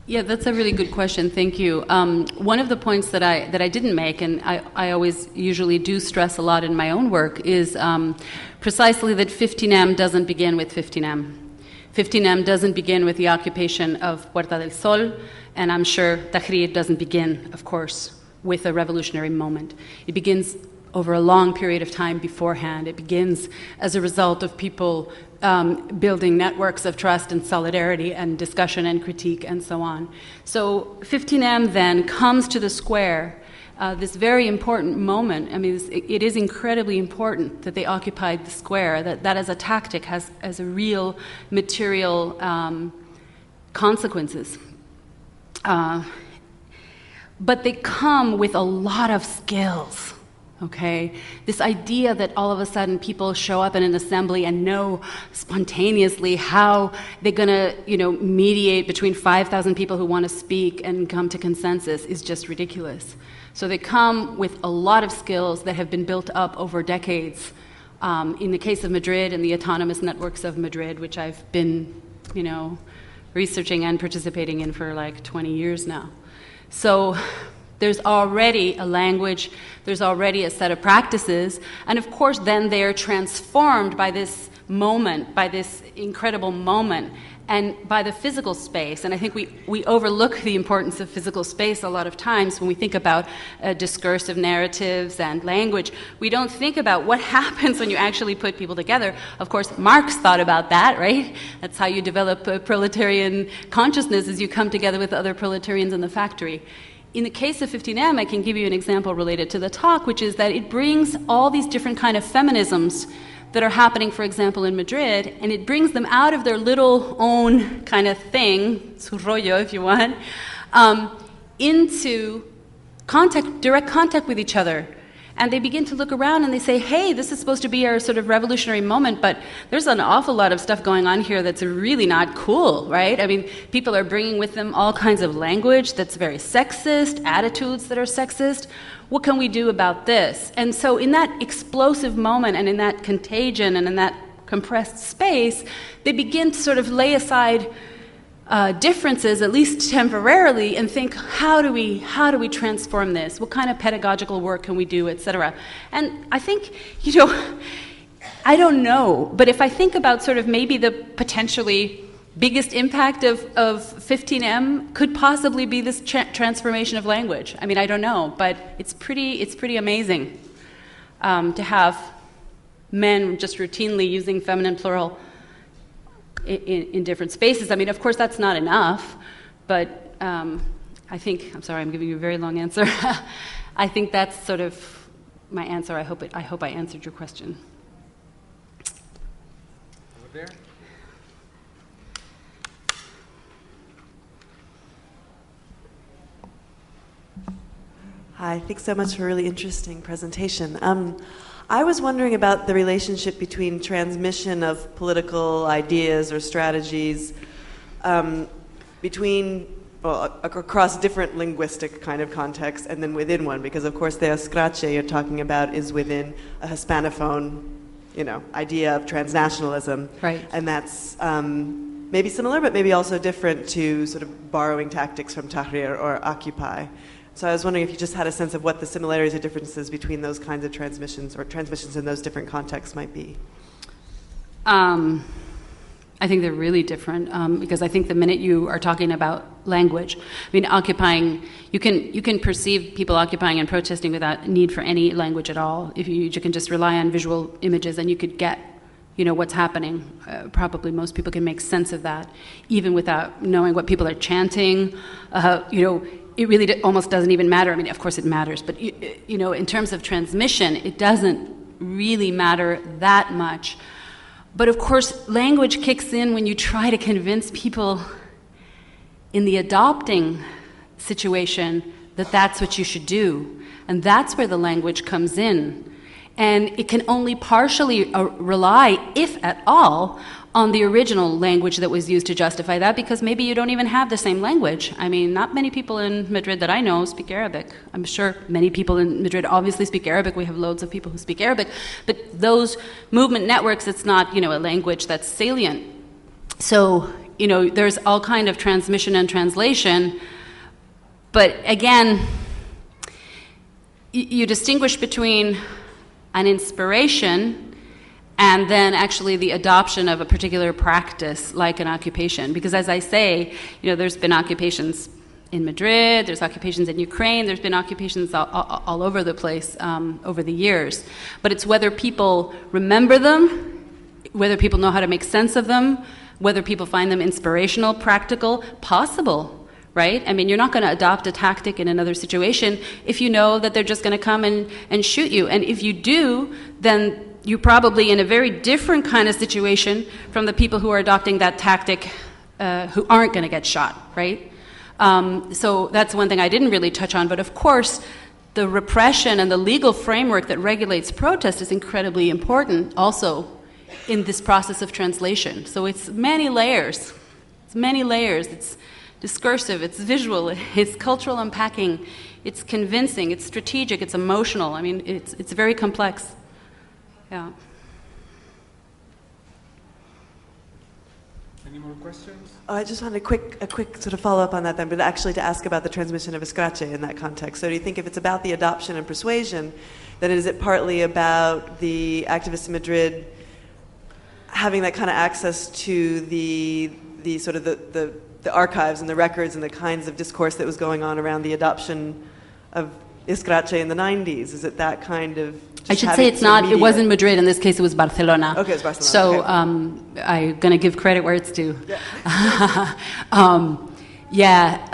Yeah, that's a really good question. Thank you. One of the points that I didn't make, and I always usually do stress a lot in my own work, is precisely that 15M doesn't begin with 15M. 15M doesn't begin with the occupation of Puerta del Sol, and I'm sure Tahrir doesn't begin, of course, with a revolutionary moment. It begins over a long period of time beforehand. It begins as a result of people building networks of trust and solidarity and discussion and critique and so on. So 15M then comes to the square, this very important moment. It is incredibly important that they occupied the square, that as a tactic has a real material consequences. But they come with a lot of skills. Okay, this idea that all of a sudden people show up in an assembly and know spontaneously how they're going to, mediate between 5,000 people who want to speak and come to consensus is just ridiculous. So they come with a lot of skills that have been built up over decades. In the case of Madrid and the autonomous networks of Madrid, which I've been, researching and participating in for like 20 years now. So there's already a language, there's already a set of practices, and of course then they're transformed by this moment, by this incredible moment, and by the physical space. And I think we overlook the importance of physical space a lot of times when we think about discursive narratives and language. We don't think about what happens when you actually put people together. Of course, Marx thought about that, right? That's how you develop a proletarian consciousness, is you come together with other proletarians in the factory. In the case of 15M, I can give you an example related to the talk, which is that it brings all these different kind of feminisms that are happening, for example, in Madrid, and it brings them out of their little own kind of thing, su rollo if you want, into direct contact with each other. And they begin to look around and they say, hey, this is supposed to be our sort of revolutionary moment, but there's an awful lot of stuff going on here that's really not cool, right? People are bringing with them all kinds of language that's very sexist, attitudes that are sexist. What can we do about this? And so in that explosive moment and in that contagion and in that compressed space, they begin to sort of lay aside differences, at least temporarily, and think, how do we transform this? What kind of pedagogical work can we do, etc.? And I think, I don't know, but if I think about sort of maybe the potentially biggest impact of 15M could possibly be this transformation of language. I mean, I don't know, but it's pretty amazing to have men just routinely using feminine plural in different spaces. I mean, of course, that's not enough, but I think, I'm sorry, I'm giving you a very long answer. I think that's sort of my answer. I hope I answered your question. Over there. Hi, thanks so much for a really interesting presentation. I was wondering about the relationship between transmission of political ideas or strategies across different linguistic kind of contexts and then within one, because of course the escrache you're talking about is within a Hispanophone, idea of transnationalism. Right. And that's maybe similar, but maybe also different to sort of borrowing tactics from Tahrir or Occupy. So I was wondering if you just had a sense of what the similarities or differences between those kinds of transmissions or transmissions in those different contexts might be. I think they're really different because I think the minute you are talking about language, I mean, occupying, you can perceive people occupying and protesting without need for any language at all. If you can just rely on visual images and you could get, what's happening. Probably most people can make sense of that, even without knowing what people are chanting. It really almost doesn't even matter. I mean, of course it matters, but in terms of transmission, it doesn't really matter that much. But of course, language kicks in when you try to convince people in the adopting situation that that's what you should do. And that's where the language comes in. And it can only partially rely, if at all, on the original language that was used to justify that, because maybe you don't even have the same language. I mean, not many people in Madrid that I know speak Arabic. I'm sure many people in Madrid obviously speak Arabic. We have loads of people who speak Arabic. But those movement networks, it's not, a language that's salient. So, there's all kind of transmission and translation. But again, you distinguish between an inspiration and then actually the adoption of a particular practice like an occupation. Because as I say, there's been occupations in Madrid, there's occupations in Ukraine, there's been occupations all over the place over the years. But it's whether people remember them, whether people know how to make sense of them, whether people find them inspirational, practical, possible, right? I mean, you're not going to adopt a tactic in another situation if you know that they're just going to come and shoot you. And if you do, then you're probably in a very different kind of situation from the people who are adopting that tactic who aren't going to get shot, right? So that's one thing I didn't really touch on. But of course, the repression and the legal framework that regulates protest is incredibly important also in this process of translation. So it's many layers. It's discursive, it's visual, it's cultural unpacking, it's convincing, it's strategic, it's emotional. I mean, it's very complex. Yeah. Any more questions? Oh, I just wanted a quick sort of follow-up on that then, but actually to ask about the transmission of escrache in that context. So do you think if it's about the adoption and persuasion, then is it partly about the activists in Madrid having that kind of access to the sort of the archives and the records and the kinds of discourse that was going on around the adoption of escrache in the 90s? Is it that kind of... I should say it's not, it wasn't Madrid. In this case, it was Barcelona. Okay, it's Barcelona. So okay. I'm going to give credit where it's due. Yeah.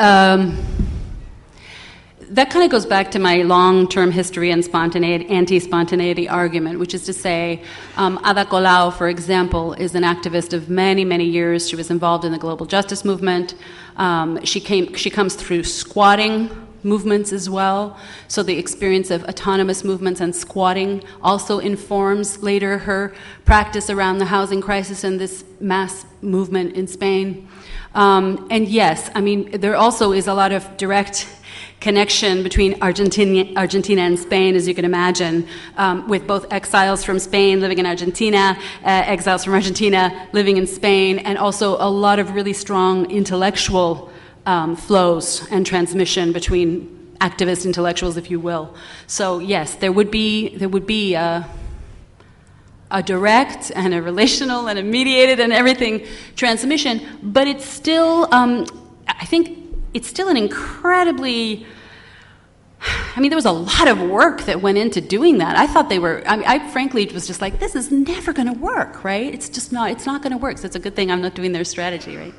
That kind of goes back to my long-term history and anti-spontaneity argument, which is to say, Ada Colau, for example, is an activist of many, many years. She was involved in the global justice movement. She comes through squatting movements as well. So the experience of autonomous movements and squatting also informs later her practice around the housing crisis and this mass movement in Spain. And yes, I mean, there also is a lot of direct connection between Argentina and Spain, as you can imagine, with both exiles from Spain living in Argentina, exiles from Argentina living in Spain, and also a lot of really strong intellectual flows and transmission between activist intellectuals, if you will. So yes, there would be a direct and a relational and a mediated and everything transmission, but it's still, I think, it's still an incredibly, I mean, there was a lot of work that went into doing that. I thought they were, I frankly was just like, this is never going to work, right? It's not going to work, so it's a good thing I'm not doing their strategy, right?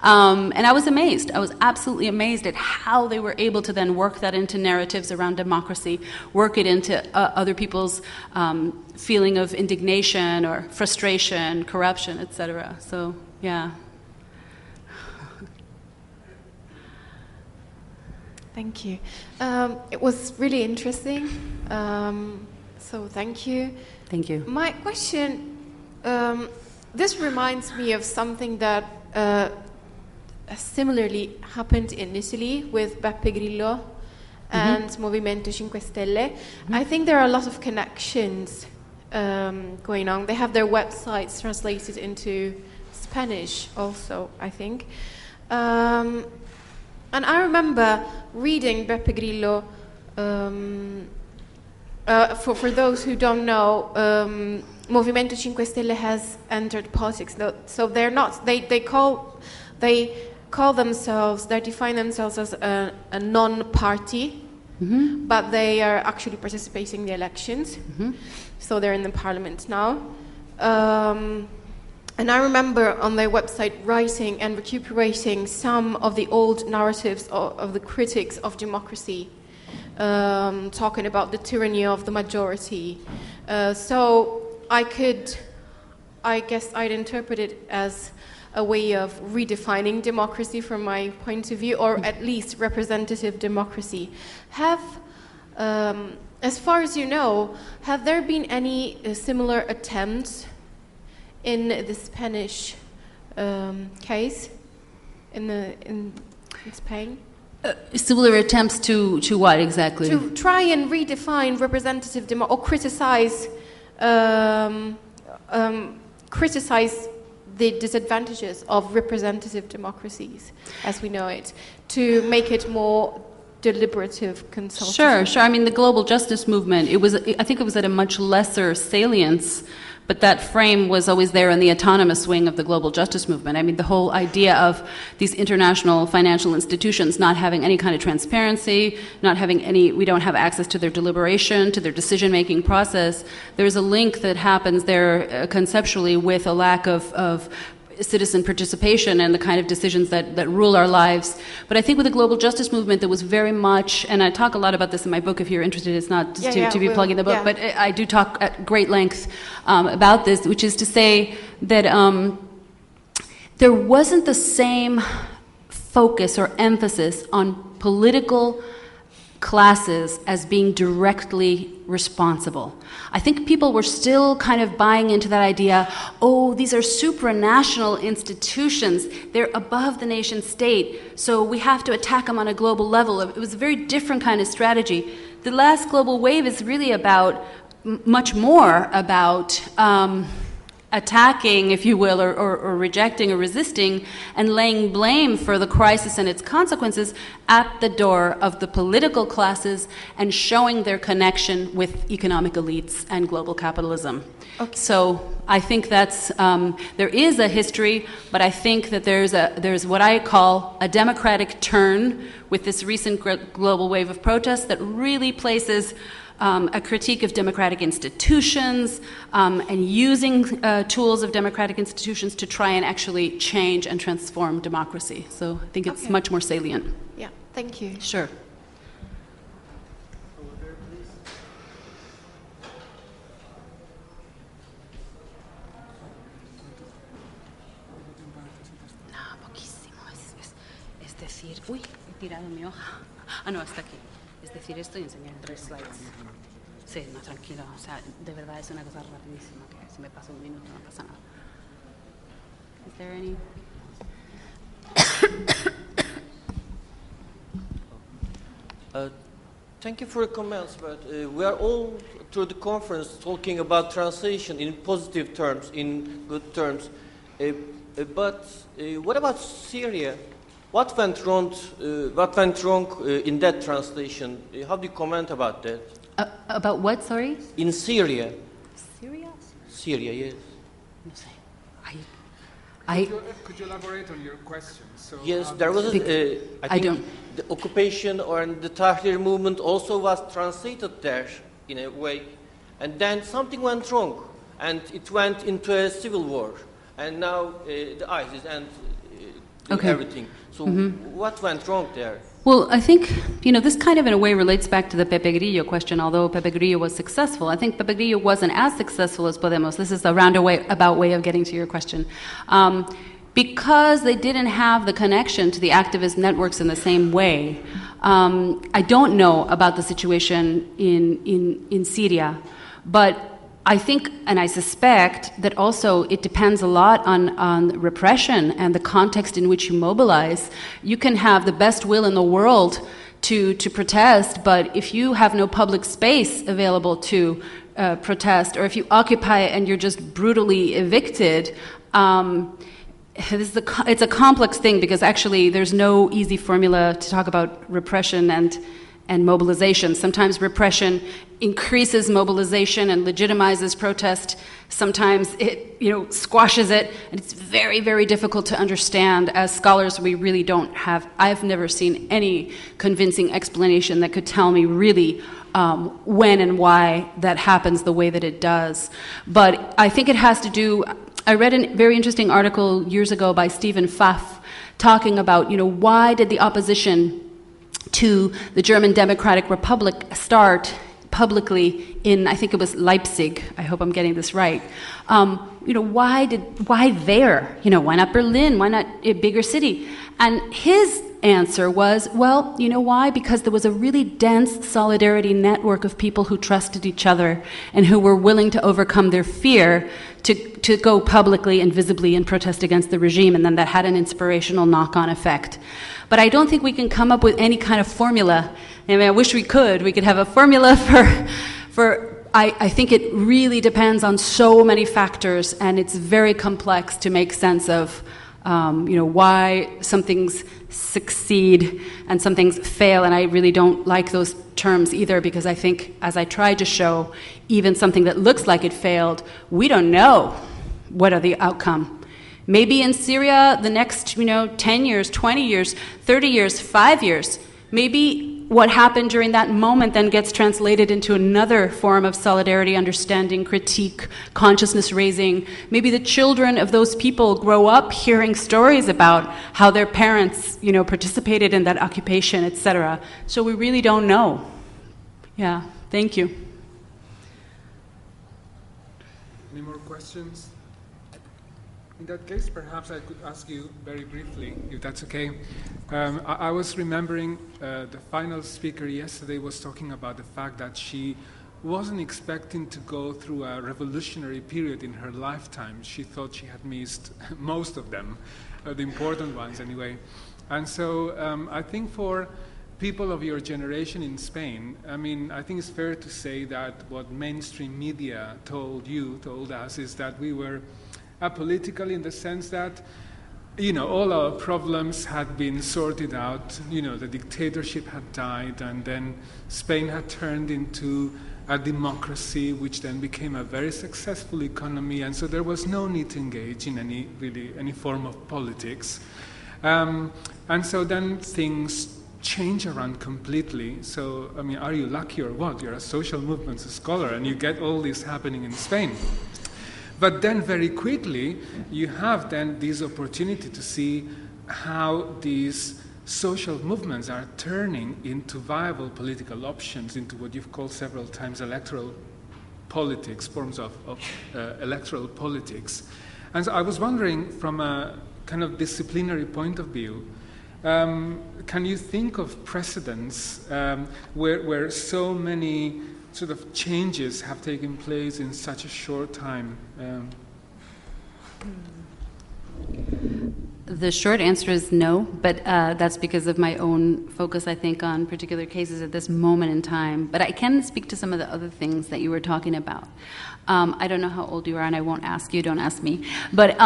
And I was amazed. I was absolutely amazed at how they were able to then work that into narratives around democracy, work it into other people's feeling of indignation or frustration, corruption, etc. So, yeah. Thank you. It was really interesting. So thank you. Thank you. My question, this reminds me of something that similarly happened in Italy with Beppe Grillo and Movimento 5 Stelle. I think there are a lot of connections going on. They have their websites translated into Spanish also, I think. And I remember reading Beppe Grillo, for those who don't know, Movimento 5 Stelle has entered politics. So they're not, they define themselves as a non-party, but they are actually participating in the elections. So they're in the parliament now. And I remember on their website writing and recuperating some of the old narratives of the critics of democracy, talking about the tyranny of the majority. So I guess I'd interpret it as a way of redefining democracy from my point of view, or at least representative democracy. As far as you know, have there been any similar attempts in the Spanish case in Spain? Similar attempts to what exactly? To try and redefine representative democracy, or criticize the disadvantages of representative democracies as we know it, to make it more deliberative, consultative. Sure. I mean, the global justice movement, I think it was at a much lesser salience, but that frame was always there in the autonomous wing of the global justice movement. I mean, the whole idea of these international financial institutions not having any kind of transparency, we don't have access to their deliberation, to their decision-making process. There's a link that happens there conceptually with a lack of citizen participation and the kind of decisions that rule our lives. But I think with the global justice movement, there was very much, and I talk a lot about this in my book if you're interested, it's not just to be plugging the book, but I do talk at great length about this, which is to say that there wasn't the same focus or emphasis on political classes as being directly responsible. I think people were still kind of buying into that idea, these are supranational institutions, they're above the nation state, so we have to attack them on a global level. It was a very different kind of strategy. The last global wave is really about, much more about attacking, if you will, or rejecting or resisting, and laying blame for the crisis and its consequences at the door of the political classes and showing their connection with economic elites and global capitalism. Okay. So I think that's, there is a history, but I think that there's what I call a democratic turn with this recent global wave of protests that really places a critique of democratic institutions and using tools of democratic institutions to try and actually change and transform democracy. So I think it's much more salient. Yeah, thank you. Sure. Uy, he tirado mi hoja. Ah, no, está aquí. Es decir, esto y enseñar 3 slides. Sí, no, tranquilo. O sea, de verdad es una cosa rapidísima que si me pasa un minuto no pasa nada. Is there any... Thank you for your comments, but we are all through the conference talking about translation in positive terms, in good terms. But what about Syria? What went wrong? In that translation? How do you comment about that? About what, sorry? In Syria. Syria? Syria, yes. No sé. Could you elaborate on your question? So yes, there was I think the occupation or the Tahrir movement also was translated there in a way, and then something went wrong, and it went into a civil war, and now the ISIS and everything. So what went wrong there? Well, I think, this kind of in a way relates back to the Pepe Grillo question. Although Pepe Grillo was successful, I think Pepe Grillo wasn't as successful as Podemos. This is a roundabout way of getting to your question. Because they didn't have the connection to the activist networks in the same way. I don't know about the situation in Syria, but I think, and I suspect, that also it depends a lot on repression and the context in which you mobilize. You can have the best will in the world to protest, but if you have no public space available to protest, or if you occupy it and you're just brutally evicted, it's a complex thing, because actually there's no easy formula to talk about repression and mobilization. Sometimes repression increases mobilization and legitimizes protest. Sometimes it, squashes it, and it's very, very difficult to understand. As scholars, we really don't have. I've never seen any convincing explanation that could tell me really when and why that happens the way that it does. But I think it has to do. I read a very interesting article years ago by Stephen Pfaff talking about, why did the opposition to the German Democratic Republic start publicly in, I think it was Leipzig, I hope I'm getting this right. Why there? Why not Berlin? Why not a bigger city? And his answer was, well, you know why? Because there was a really dense solidarity network of people who trusted each other and who were willing to overcome their fear to go publicly and visibly and protest against the regime, and then that had an inspirational knock-on effect. But I don't think we can come up with any kind of formula. I mean, I wish we could. We could have a formula for I think it really depends on so many factors, and it's very complex to make sense of why some things succeed and some things fail. And I really don't like those terms either, because I think, as I tried to show, even something that looks like it failed, we don't know what are the outcome. Maybe in Syria, the next 10 years, 20 years, 30 years, 5 years, maybe what happened during that moment then gets translated into another form of solidarity, understanding, critique, consciousness raising. Maybe the children of those people grow up hearing stories about how their parents, participated in that occupation, etc. So we really don't know. Yeah, thank you. Any more questions? In that case, perhaps I could ask you very briefly, if that's okay. I was remembering the final speaker yesterday was talking about the fact that she wasn't expecting to go through a revolutionary period in her lifetime. She thought she had missed most of them, the important ones anyway. And so I think for people of your generation in Spain, I think it's fair to say that what mainstream media told us, is that we were apolitical in the sense that, all our problems had been sorted out. The dictatorship had died, and then Spain had turned into a democracy, which then became a very successful economy, and so there was no need to engage in any form of politics. And so then things change around completely. So, are you lucky or what? You're a social movements scholar, and you get all this happening in Spain. But then very quickly, you have then this opportunity to see how these social movements are turning into viable political options, into what you've called several times electoral politics, forms of electoral politics. And so I was wondering, from a kind of disciplinary point of view, Can you think of precedents where so many sort of changes have taken place in such a short time? The short answer is no, but that's because of my own focus, I think, on particular cases at this moment in time. But I can speak to some of the other things that you were talking about. I don't know how old you are, and I won't ask you, don't ask me. But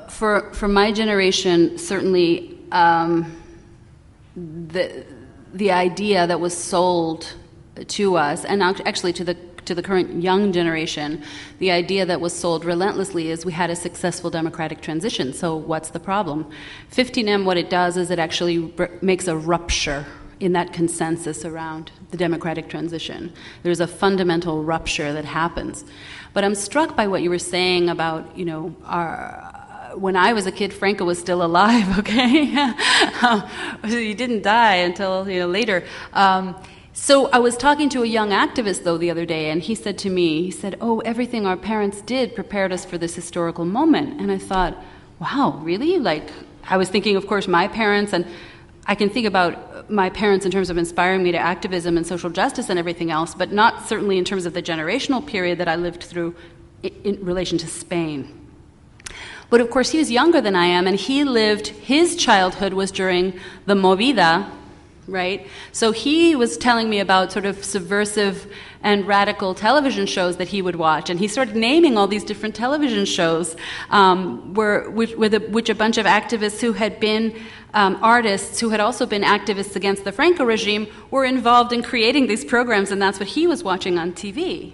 for my generation, certainly the idea that was sold to us, and actually to the current young generation, the idea that was sold relentlessly is we had a successful democratic transition, so what's the problem? 15M, what it does is it actually makes a rupture in that consensus around the democratic transition. There's a fundamental rupture that happens. But I'm struck by what you were saying about, you know, when I was a kid, Franco was still alive, okay? He didn't die until, you know, later. So I was talking to a young activist, though, the other day, and he said to me, he said, oh, everything our parents did prepared us for this historical moment. And I thought, wow, really? Like, I was thinking, of course, my parents, and I can think about my parents in terms of inspiring me to activism and social justice and everything else, but not certainly in terms of the generational period that I lived through in relation to Spain. But of course, he was younger than I am, and his childhood was during the Movida, right? So he was telling me about sort of subversive and radical television shows that he would watch, and he started naming all these different television shows which a bunch of activists who had been artists who had also been activists against the Franco regime were involved in creating these programs, and that's what he was watching on TV.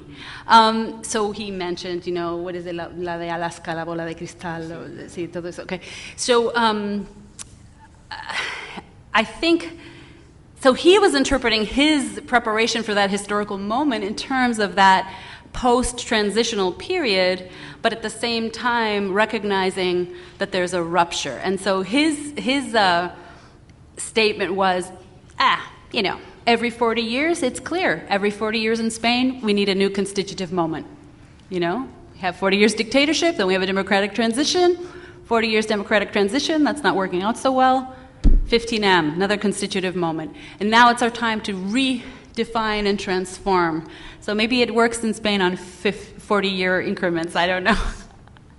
So he mentioned, you know, what is it, la de Alaska, la bola de cristal, sí, todo eso. Okay. So I think, so he was interpreting his preparation for that historical moment in terms of that post-transitional period, but at the same time recognizing that there's a rupture. And so his statement was, you know, every 40 years, it's clear. Every 40 years in Spain, we need a new constitutive moment. You know, we have 40 years dictatorship, then we have a democratic transition. 40 years democratic transition, that's not working out so well. 15M, another constitutive moment. And now it's our time to redefine and transform. So maybe it works in Spain on 40-year increments, I don't know,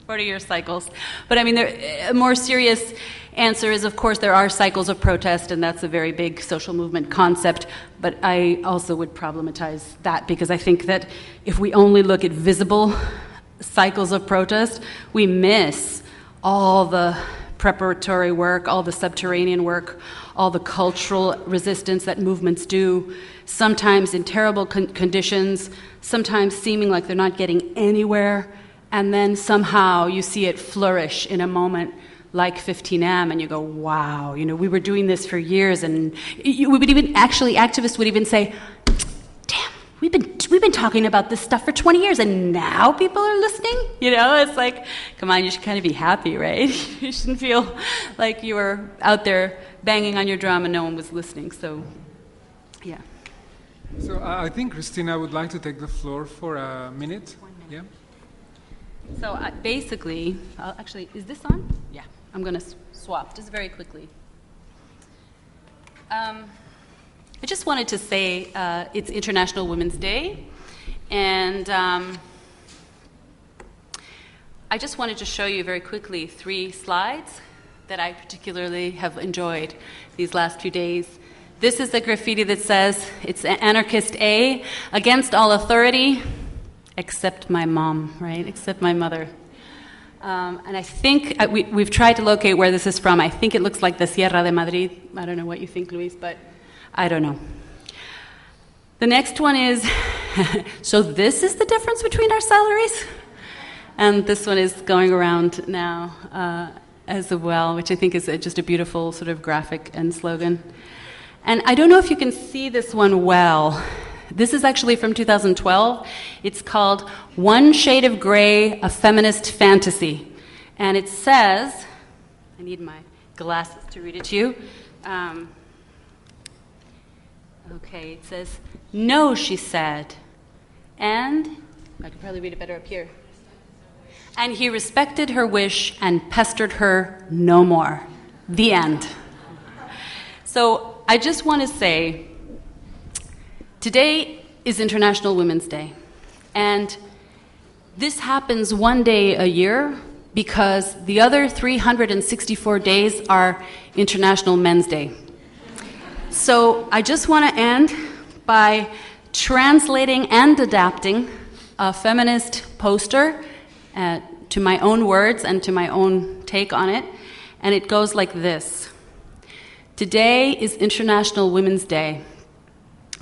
40-year cycles. But I mean, a more serious answer is, of course, there are cycles of protest, and that's a very big social movement concept. But I also would problematize that, because I think that if we only look at visible cycles of protest, we miss all the preparatory work, all the subterranean work, all the cultural resistance that movements do, sometimes in terrible conditions, sometimes seeming like they're not getting anywhere, and then somehow you see it flourish in a moment like 15M, and you go, wow, you know, we were doing this for years, and we would even, actually, activists would even say, damn, we've been talking about this stuff for 20 years, and now people are listening? You know, it's like, come on, you should kind of be happy, right? You shouldn't feel like you were out there banging on your drum and no one was listening, so, yeah. So I think Christina would like to take the floor for a minute. 1 minute. Yeah. So basically, actually, is this on? Yeah, I'm going to swap just very quickly. I just wanted to say it's International Women's Day, and I just wanted to show you very quickly 3 slides that I particularly have enjoyed these last few days. This is the graffiti that says, it's Anarchist A, against all authority, except my mom, right? Except my mother. And I think we've tried to locate where this is from. I think it looks like the Sierra de Madrid. I don't know what you think, Luis, but I don't know. The next one is, so this is the difference between our salaries? And this one is going around now as well, which I think is just a beautiful sort of graphic and slogan. And I don't know if you can see this one well. This is actually from 2012. It's called One Shade of Gray, A Feminist Fantasy. And it says, I need my glasses to read it to you. Okay, it says, no, she said. And, I could probably read it better up here. And he respected her wish and pestered her no more. The end. So I just want to say, today is International Women's Day. And this happens one day a year because the other 364 days are International Men's Day. So I just want to end by translating and adapting a feminist poster to my own words and to my own take on it. And it goes like this. Today is International Women's Day.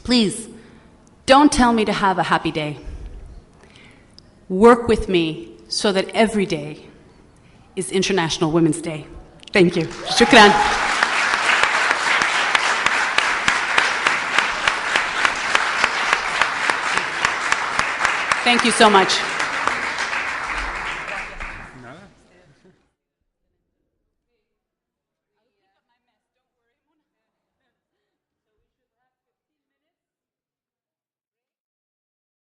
Please, don't tell me to have a happy day. Work with me so that every day is International Women's Day. Thank you. Shukran. Thank you so much.